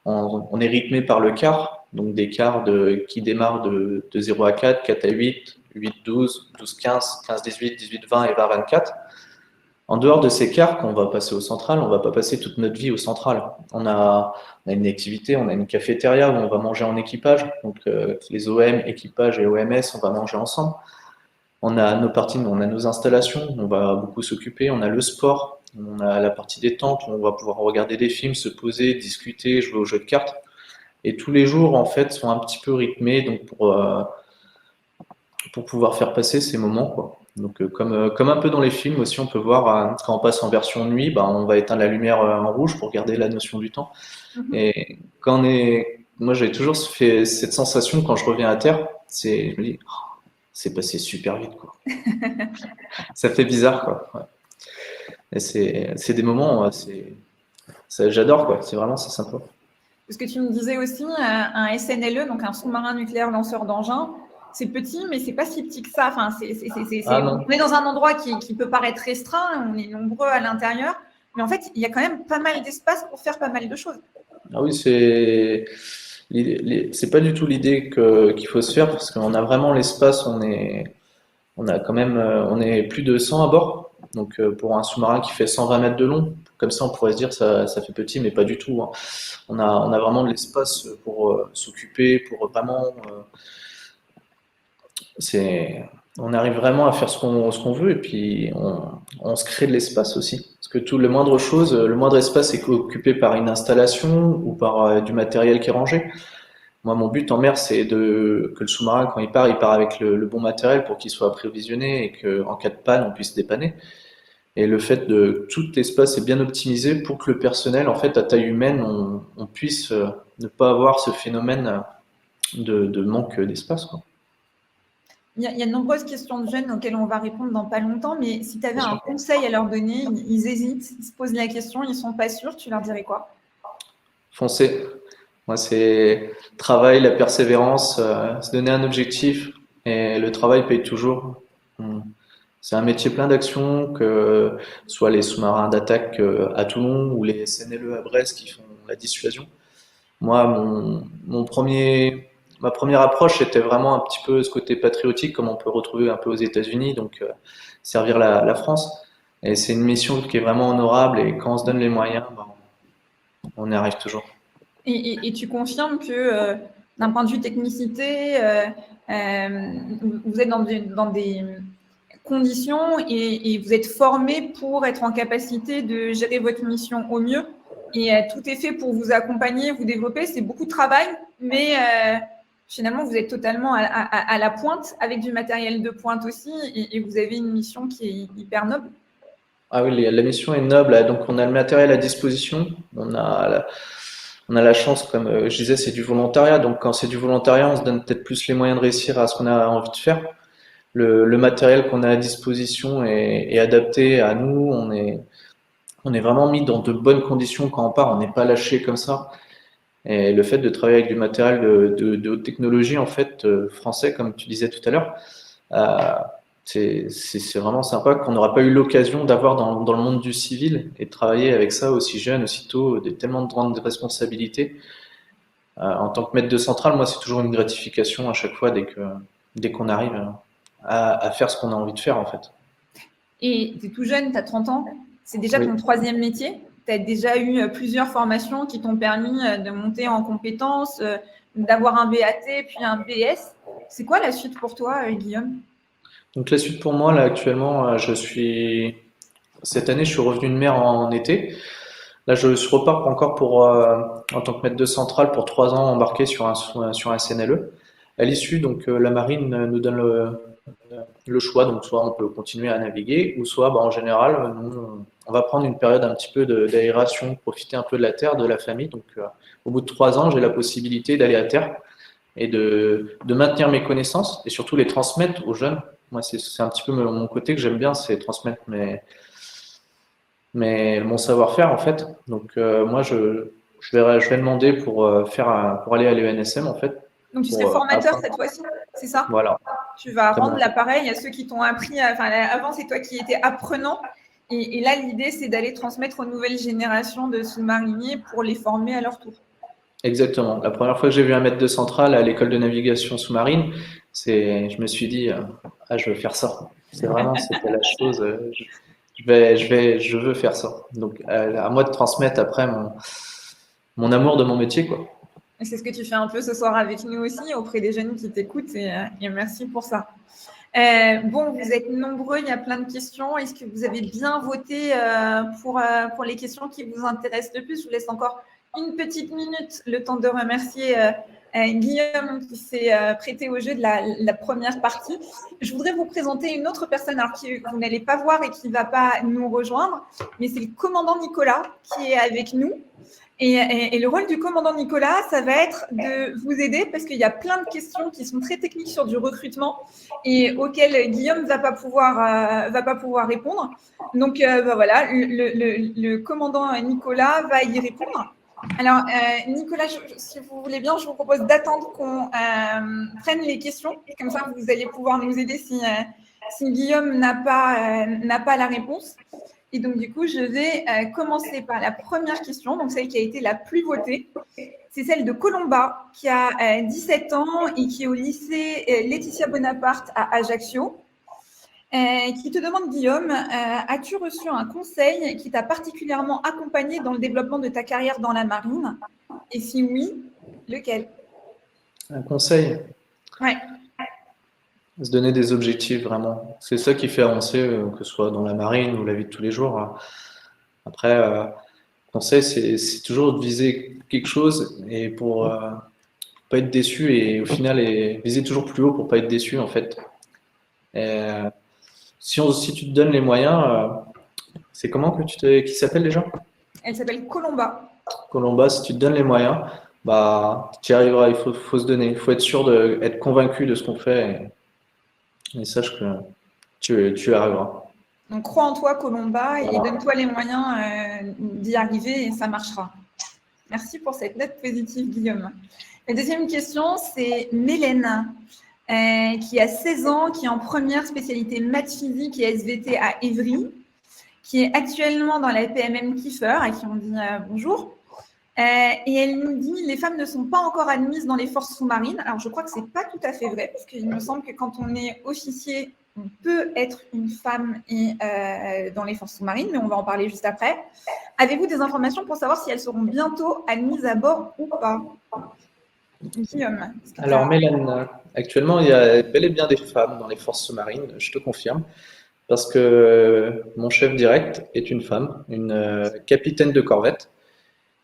On est rythmé par le quart, donc des quarts qui démarrent de 0 à 4, 4 à 8, 8-12, 12-15, 15-18, 18-20 et 20-24. En dehors de ces quarts, quand on va passer au central, on va pas passer toute notre vie au central. On a une activité, on a une cafétéria où on va manger en équipage. Donc les OM, équipage et OMS, on va manger ensemble. On a nos parties, on a nos installations, on va beaucoup s'occuper. On a le sport, on a la partie détente où on va pouvoir regarder des films, se poser, discuter, jouer aux jeux de cartes. Et tous les jours, en fait, sont un petit peu rythmés donc pour pouvoir faire passer ces moments, quoi. Donc, comme un peu dans les films aussi, on peut voir quand on passe en version nuit, bah, on va éteindre la lumière en rouge pour garder la notion du temps. Et moi, j'ai toujours fait cette sensation quand je reviens à terre, je me dis, oh, c'est passé super vite, quoi. Ça fait bizarre, quoi. Ouais. Et c'est des moments, j'adore, quoi. C'est sympa. Parce que tu me disais aussi, un SNLE, donc un sous-marin nucléaire lanceur d'engins, c'est petit, mais c'est pas si petit que ça. Enfin, on est dans un endroit qui peut paraître restreint, on est nombreux à l'intérieur, mais en fait, il y a quand même pas mal d'espace pour faire pas mal de choses. Ah oui, c'est pas du tout l'idée qu'il faut se faire parce qu'on a vraiment l'espace, on est plus de 100 à bord. Donc pour un sous-marin qui fait 120 mètres de long, comme ça on pourrait se dire ça fait petit, mais pas du tout. Hein. On a vraiment de l'espace pour s'occuper, pour vraiment on arrive vraiment à faire ce qu'on veut et puis on se crée de l'espace aussi. Parce que le moindre espace est occupé par une installation ou par du matériel qui est rangé. Moi, mon but en mer, c'est que le sous-marin, quand il part avec le bon matériel pour qu'il soit approvisionné et qu'en cas de panne, on puisse dépanner. Et le fait de tout l'espace est bien optimisé pour que le personnel, en fait, à taille humaine, on puisse ne pas avoir ce phénomène de manque d'espace, quoi. Il y a de nombreuses questions de jeunes auxquelles on va répondre dans pas longtemps, mais si tu avais un conseil à leur donner, ils hésitent, ils se posent la question, ils ne sont pas sûrs, tu leur dirais quoi? Foncez. Moi, c'est travail, la persévérance, se donner un objectif et le travail paye toujours. C'est un métier plein d'actions, que soit les sous-marins d'attaque à Toulon ou les SNLE à Brest qui font la dissuasion. Moi, ma première approche était vraiment un petit peu ce côté patriotique, comme on peut retrouver un peu aux États-Unis, donc servir la France. Et c'est une mission qui est vraiment honorable et quand on se donne les moyens, on y arrive toujours. Et tu confirmes que d'un point de vue technicité, vous êtes dans des conditions et vous êtes formé pour être en capacité de gérer votre mission au mieux. Et tout est fait pour vous accompagner, vous développer. C'est beaucoup de travail, mais finalement, vous êtes totalement à la pointe, avec du matériel de pointe aussi, et vous avez une mission qui est hyper noble. Ah oui, la mission est noble. Donc, on a le matériel à disposition. On a la chance, comme je disais, c'est du volontariat. Donc, quand c'est du volontariat, on se donne peut-être plus les moyens de réussir à ce qu'on a envie de faire. Le matériel qu'on a à disposition est adapté à nous. On est vraiment mis dans de bonnes conditions quand on part. On n'est pas lâché comme ça. Et le fait de travailler avec du matériel de haute technologie, en fait, français, comme tu disais tout à l'heure, euh, c'est vraiment sympa qu'on n'aura pas eu l'occasion d'avoir dans le monde du civil et de travailler avec ça aussi jeune, aussitôt, tellement de grandes responsabilités. En tant que maître de centrale, moi, c'est toujours une gratification à chaque fois dès qu'on arrive à faire ce qu'on a envie de faire, en fait. Et tu es tout jeune, tu as 30 ans, c'est déjà Oui. ton 3e métier. Tu as déjà eu plusieurs formations qui t'ont permis de monter en compétences, d'avoir un BAT, puis un BS. C'est quoi la suite pour toi, Guillaume? Donc la suite pour moi, là, actuellement, cette année, je suis revenu de mer en été. Là, je repars encore en tant que maître de centrale pour 3 ans embarqué sur un CNLE. À l'issue, donc, la marine nous donne le choix. Donc, soit on peut continuer à naviguer, ou soit, en général, nous, on va prendre une période un petit peu d'aération, profiter un peu de la terre, de la famille. Donc, au bout de 3 ans, j'ai la possibilité d'aller à terre et de maintenir mes connaissances et surtout les transmettre aux jeunes. Moi, c'est un petit peu mon côté que j'aime bien, c'est transmettre mon savoir-faire en fait. Donc moi, je vais demander pour aller à l'ENSM en fait. Donc tu serais formateur cette fois-ci, c'est ça? Voilà. Tu vas rendre l'appareil à ceux qui t'ont appris. Enfin, avant, c'est toi qui étais apprenant. Et là, l'idée, c'est d'aller transmettre aux nouvelles générations de sous-mariniers pour les former à leur tour. Exactement. La première fois que j'ai vu un maître de centrale à l'école de navigation sous-marine, je me suis dit, je veux faire ça. C'était la chose. Je veux faire ça. Donc, à moi de transmettre après mon amour de mon métier, quoi. Et c'est ce que tu fais un peu ce soir avec nous aussi, auprès des jeunes qui t'écoutent, et merci pour ça. Bon, vous êtes nombreux, il y a plein de questions. Est-ce que vous avez bien voté pour les questions qui vous intéressent le plus? Je vous laisse encore une petite minute, le temps de remercier Guillaume qui s'est prêté au jeu de la première partie. Je voudrais vous présenter une autre personne alors, que vous n'allez pas voir et qui ne va pas nous rejoindre, mais c'est le commandant Nicolas qui est avec nous. Et le rôle du commandant Nicolas, ça va être de vous aider parce qu'il y a plein de questions qui sont très techniques sur du recrutement et auxquelles Guillaume ne va pas pouvoir répondre. Donc, voilà, le commandant Nicolas va y répondre. Alors, Nicolas, si vous voulez bien, je vous propose d'attendre qu'on prenne les questions. Comme ça, vous allez pouvoir nous aider si Guillaume n'a pas la réponse. Et donc, du coup, je vais commencer par la première question, donc celle qui a été la plus votée. C'est celle de Colomba, qui a 17 ans et qui est au lycée Laetitia Bonaparte à Ajaccio, qui te demande, Guillaume, as-tu reçu un conseil qui t'a particulièrement accompagné dans le développement de ta carrière dans la marine? Et si oui, lequel? Un conseil? Ouais. Se donner des objectifs, vraiment. C'est ça qui fait avancer, que ce soit dans la marine ou la vie de tous les jours. Après, conseil, c'est toujours de viser quelque chose et pour pas être déçu et au final viser toujours plus haut pour pas être déçu en fait. Et, si tu te donnes les moyens, c'est comment qui s'appelle déjà? Elle s'appelle Colomba. Colomba, si tu te donnes les moyens, tu y arriveras. Il faut se donner. Il faut être sûr d'être convaincu de ce qu'on fait et sache que tu y arriveras. Donc, crois en toi, Colomba, et donne-toi les moyens d'y arriver et ça marchera. Merci pour cette note positive, Guillaume. La deuxième question, c'est Mélène, qui a 16 ans, qui est en première spécialité maths physique et SVT à Évry, qui est actuellement dans la PMM Kiefer, à qui on dit bonjour. Et elle nous dit, les femmes ne sont pas encore admises dans les forces sous-marines. Alors, je crois que ce n'est pas tout à fait vrai, parce qu'il me semble que quand on est officier, on peut être une femme dans les forces sous-marines, mais on va en parler juste après. Avez-vous des informations pour savoir si elles seront bientôt admises à bord ou pas? Guillaume. Alors, Mélène, actuellement, il y a bel et bien des femmes dans les forces sous-marines, je te confirme, parce que mon chef direct est une femme, une capitaine de corvette.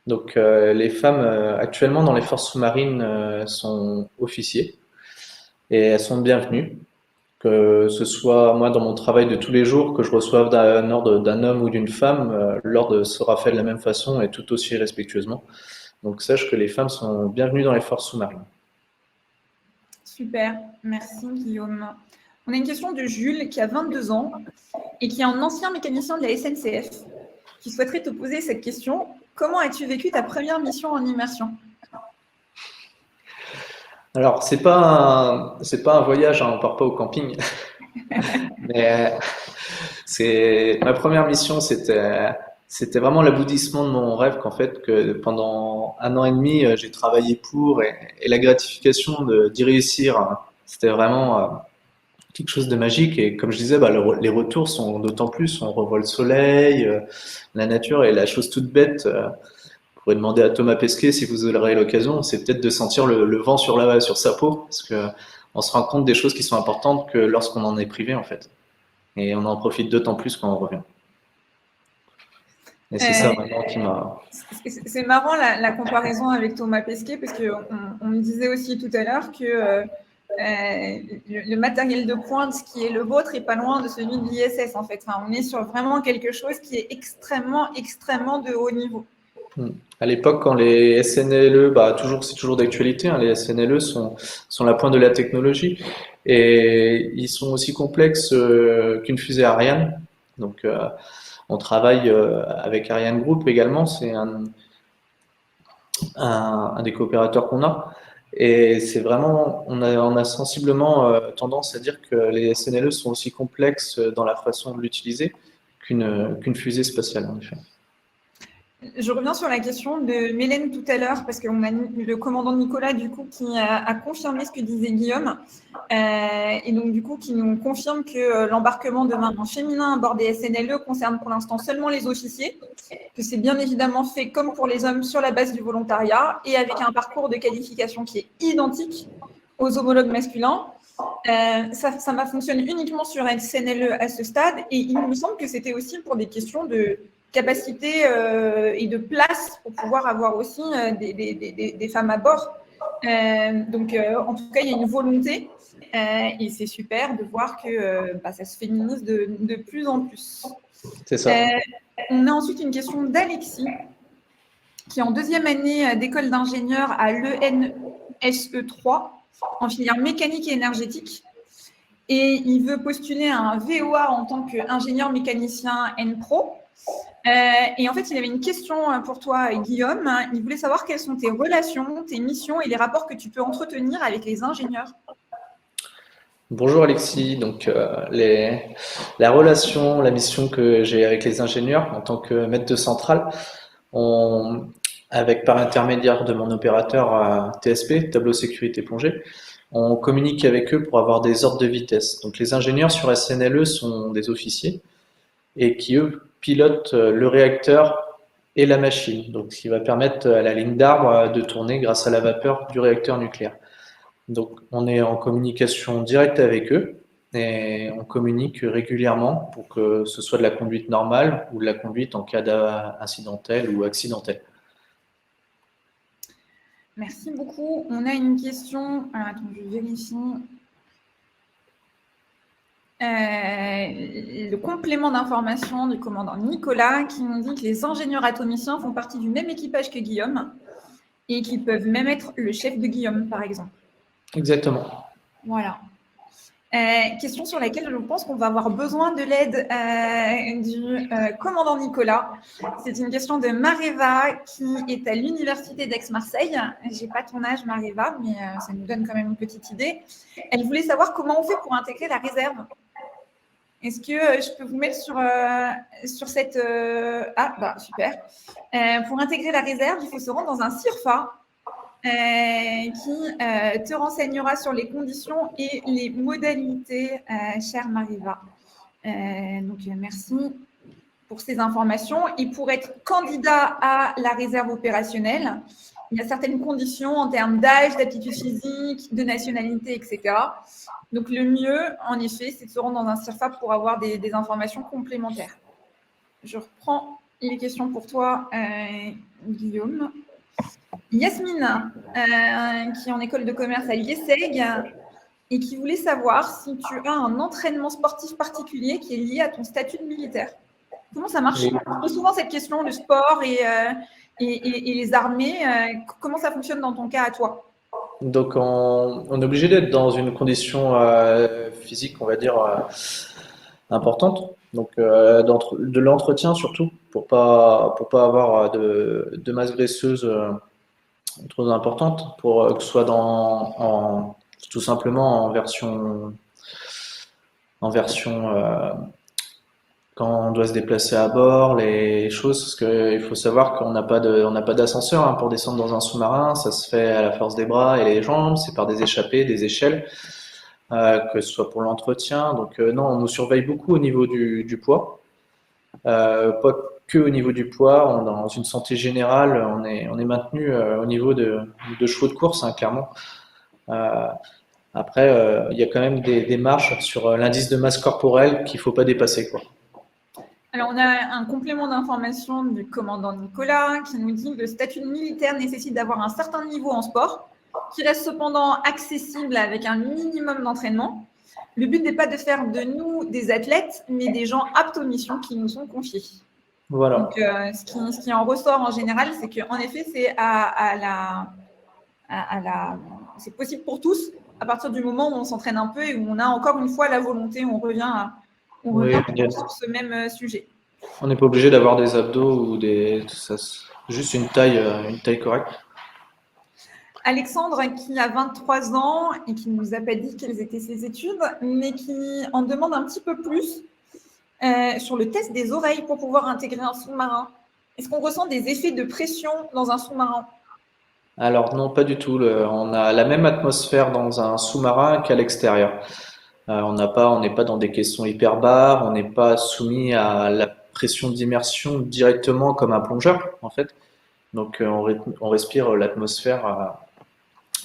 Donc, les femmes actuellement dans les forces sous-marines sont officiers et elles sont bienvenues. Que ce soit moi dans mon travail de tous les jours, que je reçoive d'un ordre d'un homme ou d'une femme, l'ordre sera fait de la même façon et tout aussi respectueusement. Donc sache que les femmes sont bienvenues dans les forces sous-marines. Super, merci Guillaume. On a une question de Jules qui a 22 ans et qui est un ancien mécanicien de la SNCF qui souhaiterait te poser cette question. Comment as-tu vécu ta première mission en immersion? Alors, c'est pas un voyage, hein, on part pas au camping. Mais ma première mission, c'était vraiment l'aboutissement de mon rêve qu'en fait, que pendant 1 an et demi, j'ai travaillé pour et la gratification d'y réussir, hein, c'était vraiment quelque chose de magique. Et comme je disais, bah, les retours sont d'autant plus, on revoit le soleil, la nature et la chose toute bête. Vous pourrez demander à Thomas Pesquet si vous aurez l'occasion, c'est peut-être de sentir le vent sur sa peau, parce que on se rend compte des choses qui sont importantes que lorsqu'on en est privé en fait. Et on en profite d'autant plus quand on revient. Et c'est ça vraiment qui m'a. C'est marrant la comparaison avec Thomas Pesquet, parce qu'on me disait aussi tout à l'heure que le matériel de pointe qui est le vôtre est pas loin de celui de l'ISS en fait. Enfin, on est sur vraiment quelque chose qui est extrêmement, extrêmement de haut niveau. À l'époque, quand les SNLE, bah, c'est toujours d'actualité, hein, les SNLE sont la pointe de la technologie et ils sont aussi complexes qu'une fusée Ariane. Donc, on travaille avec Ariane Group également, c'est un des coopérateurs qu'on a. Et c'est vraiment, on a sensiblement tendance à dire que les SNLE sont aussi complexes dans la façon de l'utiliser qu'une fusée spatiale, en effet. Je reviens sur la question de Mélène tout à l'heure, parce qu'on a le commandant Nicolas, du coup, qui a confirmé ce que disait Guillaume, et donc, du coup, qui nous confirme que l'embarquement de main féminin à bord des SNLE concerne pour l'instant seulement les officiers, que c'est bien évidemment fait comme pour les hommes sur la base du volontariat, et avec un parcours de qualification qui est identique aux homologues masculins. Ça m'a fonctionné uniquement sur SNLE à ce stade, et il me semble que c'était aussi pour des questions de capacité et de place pour pouvoir avoir aussi des femmes à bord. Donc, en tout cas, il y a une volonté et c'est super de voir que ça se féminise de plus en plus. C'est ça. On a ensuite une question d'Alexis, qui est en 2e année d'école d'ingénieur à l'ENSE3, en filière mécanique et énergétique. Et il veut postuler à un VOA en tant qu'ingénieur mécanicien N-Pro. Et en fait, il avait une question pour toi, Guillaume. Il voulait savoir quelles sont tes relations, tes missions et les rapports que tu peux entretenir avec les ingénieurs. Bonjour Alexis, donc la relation, la mission que j'ai avec les ingénieurs en tant que maître de centrale, avec par intermédiaire de mon opérateur TSP, tableau sécurité plongée, on communique avec eux pour avoir des ordres de vitesse. Donc les ingénieurs sur SNLE sont des officiers et qui eux pilotent le réacteur et la machine, donc ce qui va permettre à la ligne d'arbre de tourner grâce à la vapeur du réacteur nucléaire. Donc, on est en communication directe avec eux et on communique régulièrement pour que ce soit de la conduite normale ou de la conduite en cas d'incidentel ou accidentel. Merci beaucoup. On a une question. Attends, je vérifie. Le complément d'information du commandant Nicolas qui nous dit que les ingénieurs atomiciens font partie du même équipage que Guillaume et qu'ils peuvent même être le chef de Guillaume, par exemple. Exactement. Voilà. Question sur laquelle je pense qu'on va avoir besoin de l'aide du commandant Nicolas. C'est une question de Mareva qui est à l'université d'Aix-Marseille. J'ai pas ton âge, Mareva, mais ça nous donne quand même une petite idée. Elle voulait savoir comment on fait pour intégrer la réserve. Est-ce que je peux vous mettre sur cette... super. Pour intégrer la réserve, il faut se rendre dans un CIRFA qui te renseignera sur les conditions et les modalités, chère Mariva. Donc, merci pour ces informations. Et pour être candidat à la réserve opérationnelle, il y a certaines conditions en termes d'âge, d'aptitude physique, de nationalité, etc. Donc, le mieux, en effet, c'est de se rendre dans un CIRFA pour avoir des informations complémentaires. Je reprends Il est question pour toi, Guillaume. Yasmine, qui est en école de commerce à l'IESEG et qui voulait savoir si tu as un entraînement sportif particulier qui est lié à ton statut de militaire. Comment ça marche? On pose souvent cette question, le sport et les armées. Comment ça fonctionne dans ton cas à toi? Donc, on est obligé d'être dans une condition physique, on va dire, importante. Donc, de l'entretien surtout, pour pas avoir de masse graisseuse trop importante, pour que ce soit tout simplement en version quand on doit se déplacer à bord, les choses, parce qu'il faut savoir qu'on n'a pas d'ascenseur hein, pour descendre dans un sous-marin, ça se fait à la force des bras et les jambes, c'est par des échappées, des échelles, que ce soit pour l'entretien. Donc non, on nous surveille beaucoup au niveau du poids, pas que au niveau du poids, dans une santé générale, on est maintenu au niveau de chevaux de course, hein, clairement. Euh, Après, il y a quand même des marges sur l'indice de masse corporelle qu'il faut pas dépasser, quoi. Alors, on a un complément d'information du commandant Nicolas qui nous dit que le statut de militaire nécessite d'avoir un certain niveau en sport, qui reste cependant accessible avec un minimum d'entraînement. Le but n'est pas de faire de nous des athlètes, mais des gens aptes aux missions qui nous sont confiées. Voilà. Donc, ce qui en ressort en général, c'est qu'en effet, c'est possible pour tous à partir du moment où on s'entraîne un peu et où on a encore une fois la volonté, on revient Oui, sur ce même sujet. on n'est pas obligé d'avoir des abdos ou juste une taille correcte. Alexandre, qui a 23 ans et qui ne nous a pas dit quelles étaient ses études, mais qui en demande un petit peu plus sur le test des oreilles pour pouvoir intégrer un sous-marin. Est-ce qu'on ressent des effets de pression dans un sous-marin? Alors non, pas du tout. On a la même atmosphère dans un sous-marin qu'à l'extérieur. On n'est pas dans des caissons hyperbares, on n'est pas soumis à la pression d'immersion directement comme un plongeur, en fait. Donc on respire l'atmosphère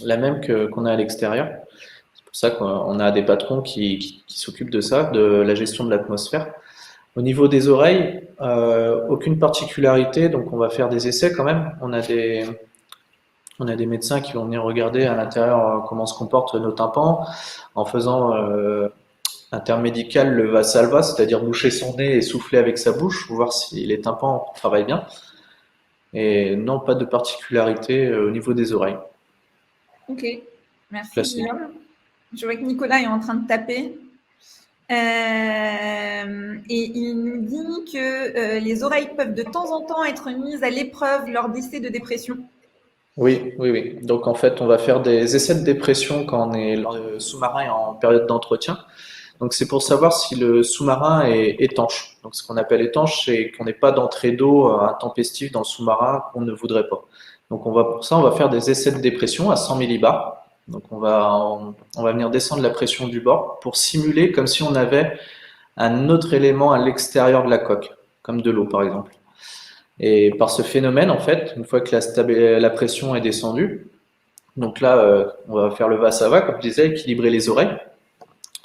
la même qu'on a à l'extérieur. C'est pour ça qu'on a des patrons qui s'occupent de ça, de la gestion de l'atmosphère. Au niveau des oreilles, aucune particularité, donc on va faire des essais quand même. On a des médecins qui vont venir regarder à l'intérieur comment se comportent nos tympans en faisant intermédical le Valsalva, c'est-à-dire boucher son nez et souffler avec sa bouche pour voir si les tympans travaillent bien. Et non, pas de particularité au niveau des oreilles. Ok, merci Classique. Guillaume. Je vois que Nicolas est en train de taper. Et il nous dit que les oreilles peuvent de temps en temps être mises à l'épreuve lors d'essais de dépression. Oui, oui, oui. Donc en fait, on va faire des essais de dépression quand le sous-marin est en période d'entretien. Donc c'est pour savoir si le sous-marin est étanche. Donc ce qu'on appelle étanche, c'est qu'on n'ait pas d'entrée d'eau intempestive dans le sous-marin qu'on ne voudrait pas. Donc pour ça, on va faire des essais de dépression à 100 millibars. Donc on va venir descendre la pression du bord pour simuler comme si on avait un autre élément à l'extérieur de la coque, comme de l'eau par exemple. Et par ce phénomène, en fait, une fois que la pression est descendue, donc là, on va faire le va-ça-va, comme je disais, équilibrer les oreilles.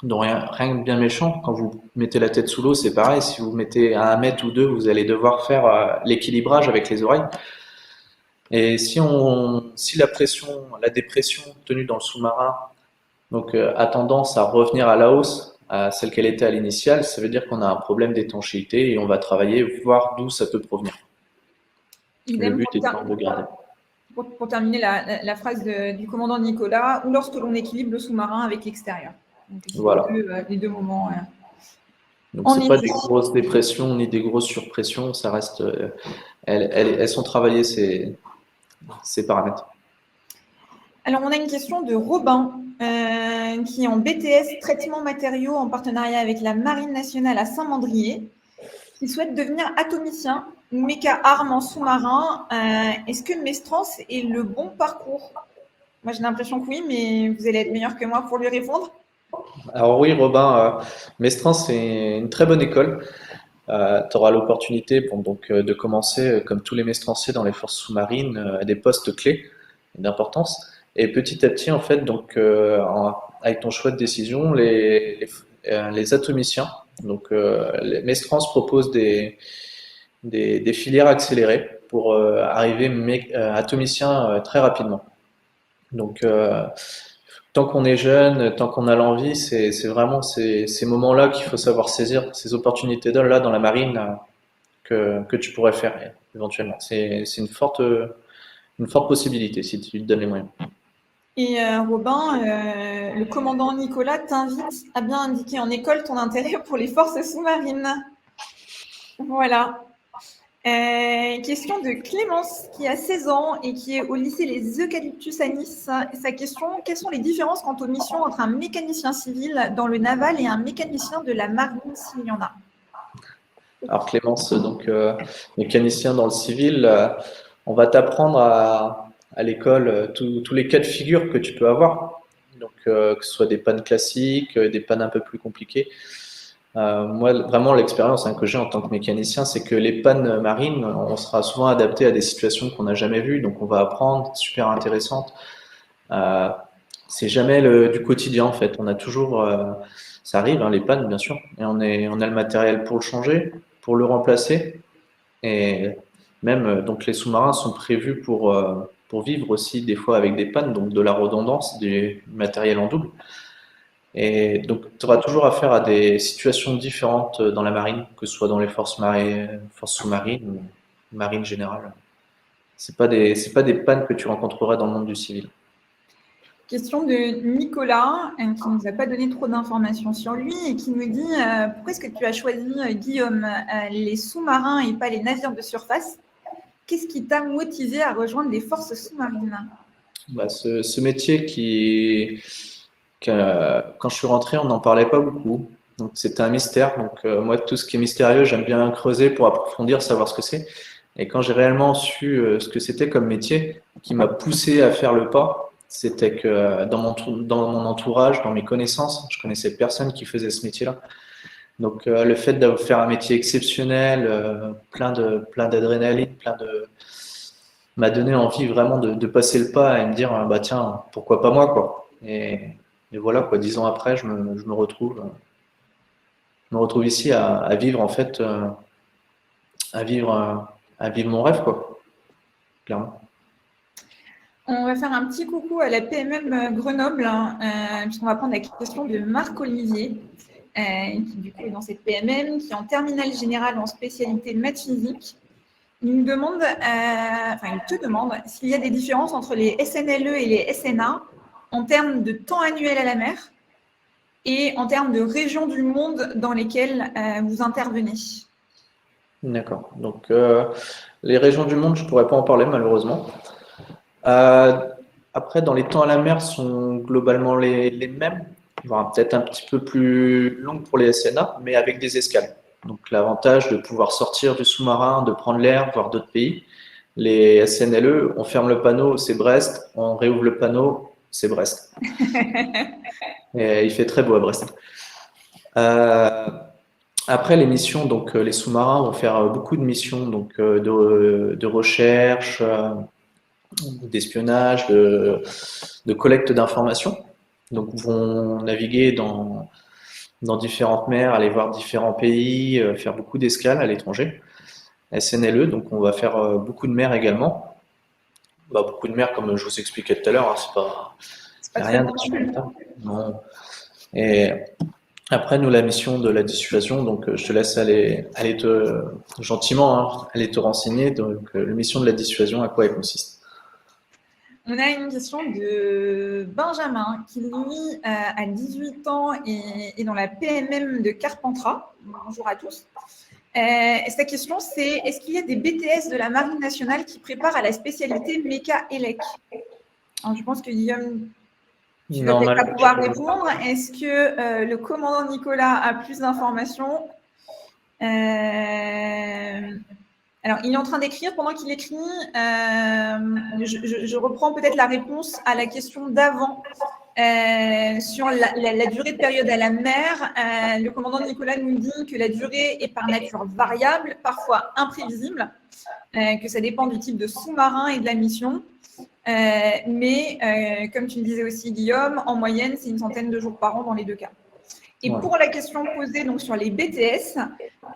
Donc rien de bien méchant. Quand vous mettez la tête sous l'eau, c'est pareil. Si vous mettez à 1 mètre ou 2, vous allez devoir faire l'équilibrage avec les oreilles. Et si la dépression tenue dans le sous-marin, donc a tendance à revenir à la hausse, à celle qu'elle était à l'initiale, ça veut dire qu'on a un problème d'étanchéité et on va travailler, voir d'où ça peut provenir. Le but étant de garder. Pour terminer la phrase du commandant Nicolas, ou lorsque l'on équilibre le sous-marin avec l'extérieur. Donc, voilà. Les deux moments. Donc, ce n'est pas des grosses dépressions ni des grosses surpressions, ça reste. Elles sont travaillées, ces paramètres. Alors, on a une question de Robin, qui est en BTS traitement matériaux en partenariat avec la Marine nationale à Saint-Mandrier, qui souhaite devenir atomicien ou méca arme en sous-marin. Est-ce que Mestrance est le bon parcours? Moi, j'ai l'impression que oui, mais vous allez être meilleur que moi pour lui répondre. Alors oui, Robin, Mestrance, c'est une très bonne école. Tu auras l'opportunité de commencer, comme tous les mestranciers dans les forces sous-marines, à des postes clés d'importance. Et petit à petit, en fait, donc, avec ton choix de décision, les atomiciens, donc les Mestrance proposent des des filières accélérées pour arriver atomicien très rapidement. Donc, tant qu'on est jeune, tant qu'on a l'envie, c'est vraiment ces moments-là qu'il faut savoir saisir, ces opportunités-là dans la marine que tu pourrais faire éventuellement. C'est une forte possibilité si tu te donnes les moyens. Et Robin, le commandant Nicolas t'invite à bien indiquer en école ton intérêt pour les forces sous-marines. Voilà. Question de Clémence, qui a 16 ans et qui est au lycée Les Eucalyptus à Nice. Sa question, quelles sont les différences quant aux missions entre un mécanicien civil dans le naval et un mécanicien de la marine, s'il y en a? Alors Clémence, donc mécanicien dans le civil, on va t'apprendre à l'école tous les cas de figure que tu peux avoir. Donc que ce soit des pannes classiques, des pannes un peu plus compliquées. Moi, vraiment, l'expérience que j'ai en tant que mécanicien, c'est que les pannes marines, on sera souvent adapté à des situations qu'on n'a jamais vues, donc on va apprendre, super intéressante. C'est jamais du quotidien en fait. On a toujours, ça arrive, les pannes bien sûr, et on a le matériel pour le changer, pour le remplacer, et même donc les sous-marins sont prévus pour vivre aussi des fois avec des pannes, donc de la redondance, du matériel en double. Et donc, tu auras toujours affaire à des situations différentes dans la marine, que ce soit dans les forces sous-marines ou marine générale. C'est pas des pannes que tu rencontreras dans le monde du civil. Question de Nicolas, qui ne nous a pas donné trop d'informations sur lui et qui nous dit pourquoi est-ce que tu as choisi, Guillaume, les sous-marins et pas les navires de surface? Qu'est-ce qui t'a motivé à rejoindre les forces sous-marines? Ce métier quand je suis rentré, on n'en parlait pas beaucoup. Donc c'était un mystère. Donc moi, tout ce qui est mystérieux, j'aime bien creuser pour approfondir, savoir ce que c'est. Et quand j'ai réellement su ce que c'était comme métier, qui m'a poussé à faire le pas, c'était que dans mon entourage, dans mes connaissances, je connaissais personne qui faisait ce métier-là. Donc le fait d'avoir fait un métier exceptionnel, plein d'adrénaline, m'a donné envie vraiment de passer le pas et me dire bah tiens, pourquoi pas moi quoi. Et voilà quoi, 10 ans après, je me retrouve ici à vivre en fait, à vivre mon rêve quoi, clairement. On va faire un petit coucou à la PMM Grenoble, puisqu'on va prendre la question de Marc Olivier, qui du coup est dans cette PMM, qui est en terminale générale en spécialité de maths physique. Il te demande s'il y a des différences entre les SNLE et les SNA en termes de temps annuel à la mer et en termes de régions du monde dans lesquelles vous intervenez. D'accord. Donc, les régions du monde, je ne pourrais pas en parler malheureusement. Après, dans les temps à la mer sont globalement les mêmes, voire peut-être un petit peu plus longues pour les SNA, mais avec des escales. Donc l'avantage de pouvoir sortir du sous-marin, de prendre l'air, voir d'autres pays. Les SNLE, on ferme le panneau, c'est Brest, on réouvre le panneau, c'est Brest. Et il fait très beau à Brest. Après les missions, donc les sous-marins vont faire beaucoup de missions donc, de recherche, d'espionnage, de collecte d'informations. Donc vont naviguer dans différentes mers, aller voir différents pays, faire beaucoup d'escales à l'étranger. SNLE, donc on va faire beaucoup de mers également. Beaucoup de mers, comme je vous expliquais tout à l'heure, c'est pas rien de super. Non. Et après, nous, la mission de la dissuasion, donc je te laisse aller gentiment, aller te renseigner. Donc, la mission de la dissuasion, à quoi elle consiste? On a une question de Benjamin qui, lui, a 18 ans et est dans la PMM de Carpentras. Bonjour à tous. Sa question, c'est est-ce qu'il y a des BTS de la Marine nationale qui préparent à la spécialité Méca-Élec? Je pense que Guillaume, tu ne vas peut-être pas pouvoir répondre. Est-ce que le commandant Nicolas a plus d'informations? Alors, il est en train d'écrire. Pendant qu'il écrit, je reprends peut-être la réponse à la question d'avant sur la durée de période à la mer. Le commandant Nicolas nous dit que la durée est par nature variable, parfois imprévisible, que ça dépend du type de sous-marin et de la mission. Mais comme tu le disais aussi, Guillaume, en moyenne, c'est une centaine de jours par an dans les deux cas. Et Ouais. pour la question posée donc, sur les BTS,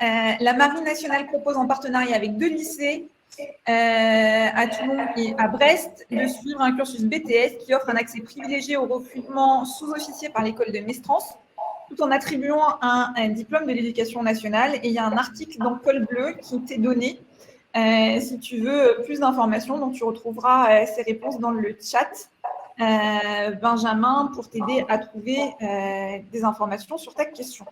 la Marine nationale propose en partenariat avec 2 lycées à Toulon et à Brest de suivre un cursus BTS qui offre un accès privilégié au recrutement sous-officier par l'école de Mestrance, tout en attribuant un diplôme de l'éducation nationale. Et il y a un article dans Col Bleu qui t'est donné si tu veux plus d'informations. Donc, tu retrouveras ces réponses dans le chat, Benjamin, pour t'aider à trouver des informations sur ta question.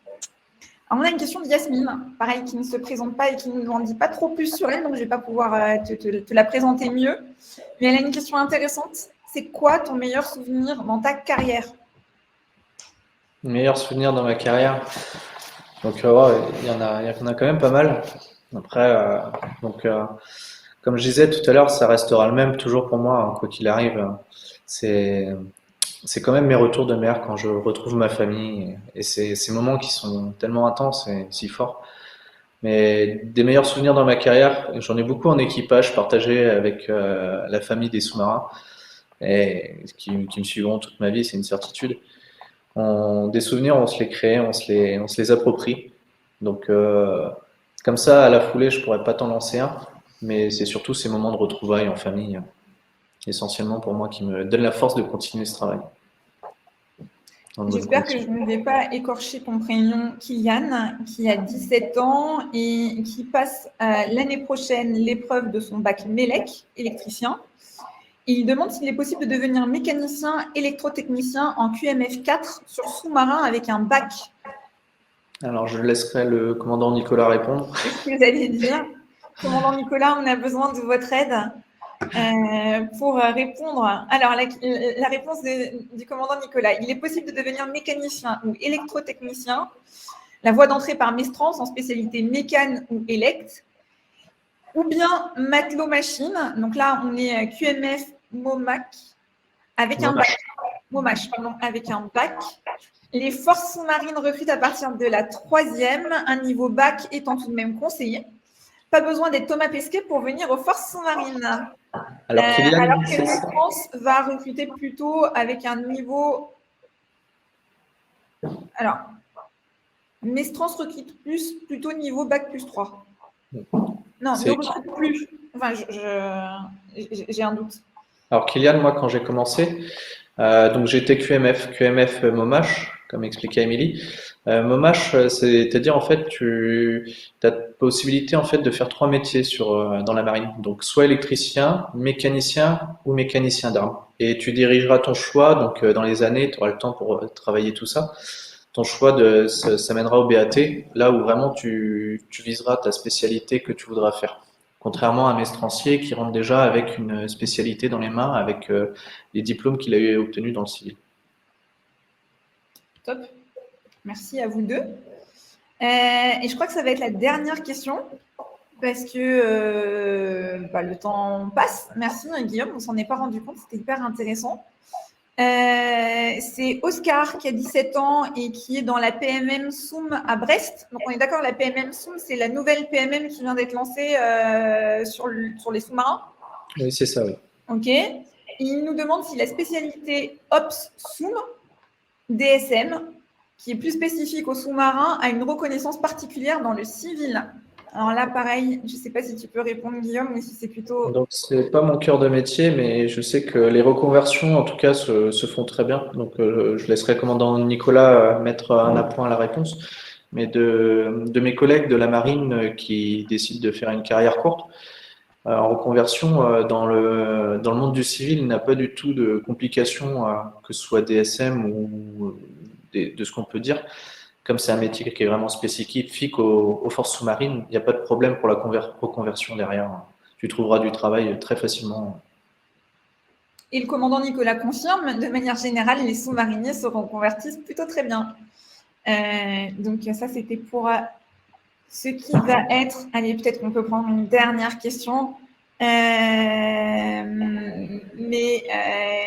Alors, on a une question de Yasmine, pareil, qui ne se présente pas et qui ne nous en dit pas trop plus sur elle, donc je ne vais pas pouvoir te la présenter mieux. Mais elle a une question intéressante. C'est quoi ton meilleur souvenir dans ta carrière? Meilleur souvenir dans ma carrière. Donc, ouais, il y en a quand même pas mal. Après, comme je disais tout à l'heure, ça restera le même toujours pour moi, hein, quoi qu'il arrive. C'est, c'est quand même mes retours de mer quand je retrouve ma famille et ces moments qui sont tellement intenses et si forts. Mais des meilleurs souvenirs dans ma carrière, j'en ai beaucoup en équipage partagé avec la famille des sous-marins et qui me suivront toute ma vie, c'est une certitude. Des souvenirs, on se les crée, on se les approprie. Donc, comme ça, à la foulée, je pourrais pas t'en lancer un, mais c'est surtout ces moments de retrouvailles en famille, essentiellement pour moi, qui me donnent la force de continuer ce travail dans de bonnes J'espère que conditions. je ne vais pas écorcher ton prénom, Kylian, qui a 17 ans et qui passe l'année prochaine l'épreuve de son bac MELEC, électricien. Et il demande s'il est possible de devenir mécanicien électrotechnicien en QMF 4 sur sous-marin avec un bac. Alors, je laisserai le commandant Nicolas répondre. C'est ce que vous allez dire. Commandant Nicolas, on a besoin de votre aide pour répondre. Alors, la réponse du commandant Nicolas, il est possible de devenir mécanicien ou électrotechnicien. La voie d'entrée par Mestrance en spécialité mécane ou élect, ou bien matelot machine. Donc là, on est QMF MOMAC avec un bac. MOMAC, pardon, avec un bac. Les forces sous-marines recrutent à partir de la 3e, un niveau bac étant tout de même conseillé. Pas besoin d'être Thomas Pesquet pour venir aux forces sous-marines. Alors, Kylian, Alors que c'est ça. France va recruter plutôt avec un niveau. Alors, Mestrance recrute plutôt niveau bac plus 3. Non, ne recrute plus. Enfin, j'ai un doute. Alors, Kylian, moi, quand j'ai commencé, donc j'étais QMF Momash, comme expliquait Émilie. Momash, c'est-à-dire en fait, tu as possibilité en fait de faire 3 métiers dans la marine. Donc soit électricien, mécanicien ou mécanicien d'armes. Et tu dirigeras ton choix. Donc dans les années, tu auras le temps pour travailler tout ça. Ton choix ça mènera au BAT, là où vraiment tu viseras ta spécialité que tu voudras faire. Contrairement à un mestrancier qui rentre déjà avec une spécialité dans les mains, avec les diplômes qu'il a eu obtenus dans le civil. Top. Merci à vous deux. Et je crois que ça va être la dernière question parce que le temps passe. Merci Guillaume, on ne s'en est pas rendu compte, c'était hyper intéressant. C'est Oscar qui a 17 ans et qui est dans la PMM SOUM à Brest. Donc on est d'accord, la PMM SOUM, c'est la nouvelle PMM qui vient d'être lancée sur les sous-marins. Oui, c'est ça, oui. Ok. Il nous demande si la spécialité OPS SOUM, DSM, qui est plus spécifique aux sous-marins, a une reconnaissance particulière dans le civil. Alors là, pareil, je ne sais pas si tu peux répondre, Guillaume, ou si c'est plutôt… Donc, c'est pas mon cœur de métier, mais je sais que les reconversions, en tout cas, se font très bien. Donc, je laisserai le commandant Nicolas mettre un appoint à la réponse. Mais de mes collègues de la marine qui décident de faire une carrière courte, en reconversion, dans le monde du civil, il n'a pas du tout de complications, que ce soit DSM ou de ce qu'on peut dire. Comme c'est un métier qui est vraiment spécifique aux forces sous-marines, il n'y a pas de problème pour la reconversion derrière. Tu trouveras du travail très facilement. Et le commandant Nicolas confirme, de manière générale, les sous-mariniers se reconvertissent plutôt très bien. Donc ça, c'était pour ce qui va être… Allez, peut-être qu'on peut prendre une dernière question. Mais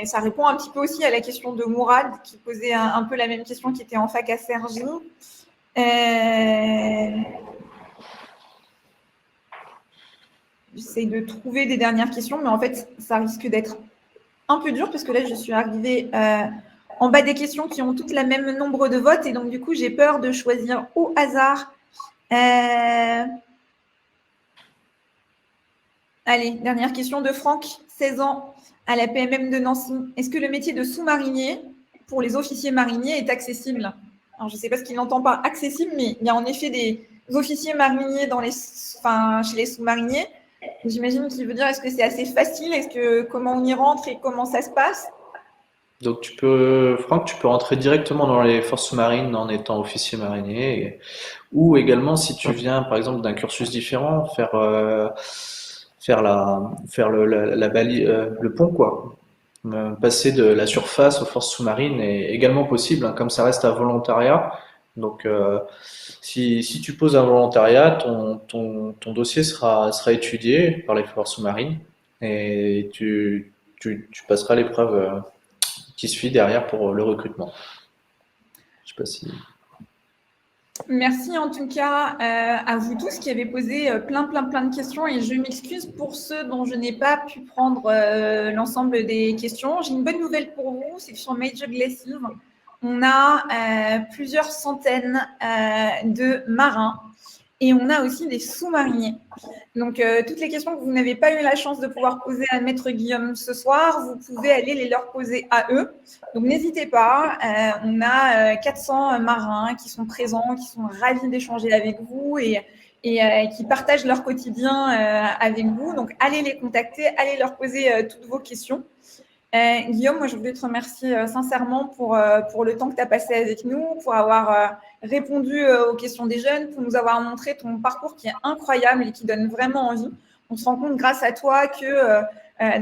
ça répond un petit peu aussi à la question de Mourad, qui posait un peu la même question, qui était en fac à Cergy. J'essaie de trouver des dernières questions, mais en fait, ça risque d'être un peu dur, parce que là, je suis arrivée en bas des questions qui ont toutes le même nombre de votes. Et donc, du coup, j'ai peur de choisir au hasard. Allez, dernière question de Franck, 16 ans, à la PMM de Nancy. Est-ce que le métier de sous-marinier pour les officiers mariniers est accessible? Alors, je ne sais pas ce qu'il entend par accessible, mais il y a en effet des officiers mariniers chez les sous-mariniers. J'imagine qu'il veut dire est-ce que c'est assez facile? Comment on y rentre et comment ça se passe? Donc, Franck, tu peux rentrer directement dans les forces sous-marines en étant officier marinier, ou également si tu viens, par exemple, d'un cursus différent, faire le pont, quoi. Passer de la surface aux forces sous-marines est également possible, hein, comme ça reste un volontariat. Donc, si tu poses un volontariat, ton dossier sera étudié par les forces sous-marines et tu passeras l'épreuve qui suit derrière pour le recrutement. Je sais pas si. Merci en tout cas à vous tous qui avez posé plein de questions et je m'excuse pour ceux dont je n'ai pas pu prendre l'ensemble des questions. J'ai une bonne nouvelle pour vous, c'est que sur Major Glaciers, on a plusieurs centaines de marins et on a aussi des sous-mariniers. Donc, toutes les questions que vous n'avez pas eu la chance de pouvoir poser à Maître Guillaume ce soir, vous pouvez aller les leur poser à eux. Donc, n'hésitez pas. On a 400 marins qui sont présents, qui sont ravis d'échanger avec vous et qui partagent leur quotidien avec vous. Donc, allez les contacter, allez leur poser toutes vos questions. Guillaume, moi, je voulais te remercier sincèrement pour le temps que tu as passé avec nous, pour avoir répondu aux questions des jeunes, pour nous avoir montré ton parcours qui est incroyable et qui donne vraiment envie. On se rend compte grâce à toi que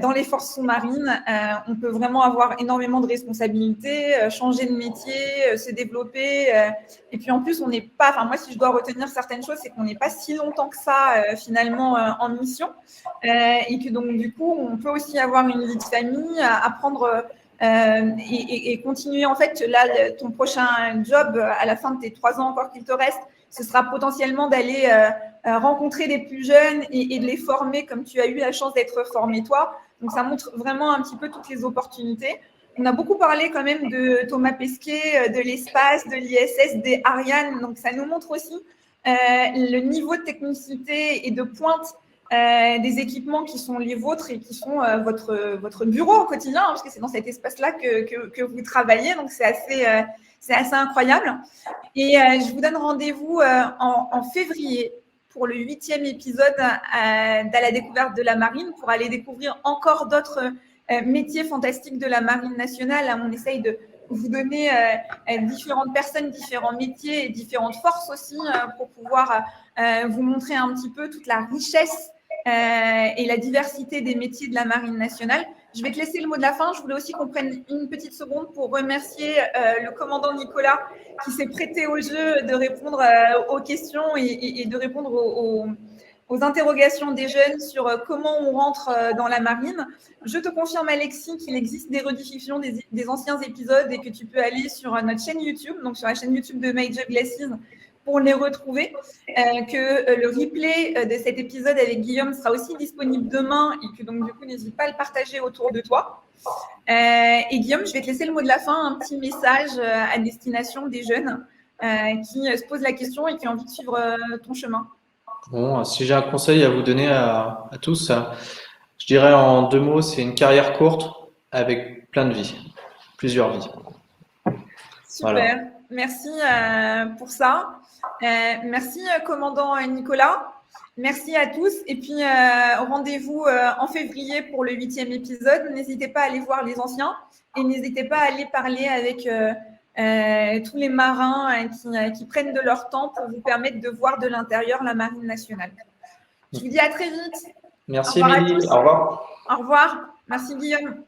dans les forces sous-marines, on peut vraiment avoir énormément de responsabilités, changer de métier, se développer. Et puis en plus, on n'est pas, enfin moi, si je dois retenir certaines choses, c'est qu'on n'est pas si longtemps que ça finalement en mission. Et que donc du coup, on peut aussi avoir une vie de famille, apprendre et continuer en fait là ton prochain job à la fin de tes 3 ans encore qu'il te reste, ce sera potentiellement d'aller rencontrer des plus jeunes et de les former comme tu as eu la chance d'être formé toi. Donc ça montre vraiment un petit peu toutes les opportunités. On a beaucoup parlé quand même de Thomas Pesquet, de l'espace, de l'ISS, des Ariane. Donc ça nous montre aussi le niveau de technicité et de pointe des équipements qui sont les vôtres et qui sont votre bureau au quotidien, hein, parce que c'est dans cet espace-là que vous travaillez. Donc c'est assez incroyable. Et je vous donne rendez-vous en février pour le 8e épisode d'À la découverte de la marine, pour aller découvrir encore d'autres métiers fantastiques de la marine nationale. On essaye de vous donner différentes personnes, différents métiers et différentes forces aussi pour pouvoir vous montrer un petit peu toute la richesse et la diversité des métiers de la marine nationale. Je vais te laisser le mot de la fin. Je voulais aussi qu'on prenne une petite seconde pour remercier le commandant Nicolas qui s'est prêté au jeu de répondre aux questions et de répondre aux interrogations des jeunes sur comment on rentre dans la marine. Je te confirme, Alexis, qu'il existe des rediffusions des anciens épisodes et que tu peux aller sur notre chaîne YouTube, donc sur la chaîne YouTube de Major Glaciers, pour les retrouver, que le replay de cet épisode avec Guillaume sera aussi disponible demain et que donc du coup n'hésite pas à le partager autour de toi. Et Guillaume, je vais te laisser le mot de la fin, un petit message à destination des jeunes qui se posent la question et qui ont envie de suivre ton chemin. Bon, si j'ai un conseil à vous donner à tous, je dirais en 2 mots, c'est une carrière courte avec plein de vies, plusieurs vies. Super, voilà. Merci pour ça. Merci commandant Nicolas. Merci à tous. Et puis rendez-vous en février pour le 8e épisode. N'hésitez pas à aller voir les anciens et n'hésitez pas à aller parler avec tous les marins qui prennent de leur temps pour vous permettre de voir de l'intérieur la marine nationale. Je vous dis à très vite. Merci Émilie. Au revoir. Au revoir. Merci Guillaume.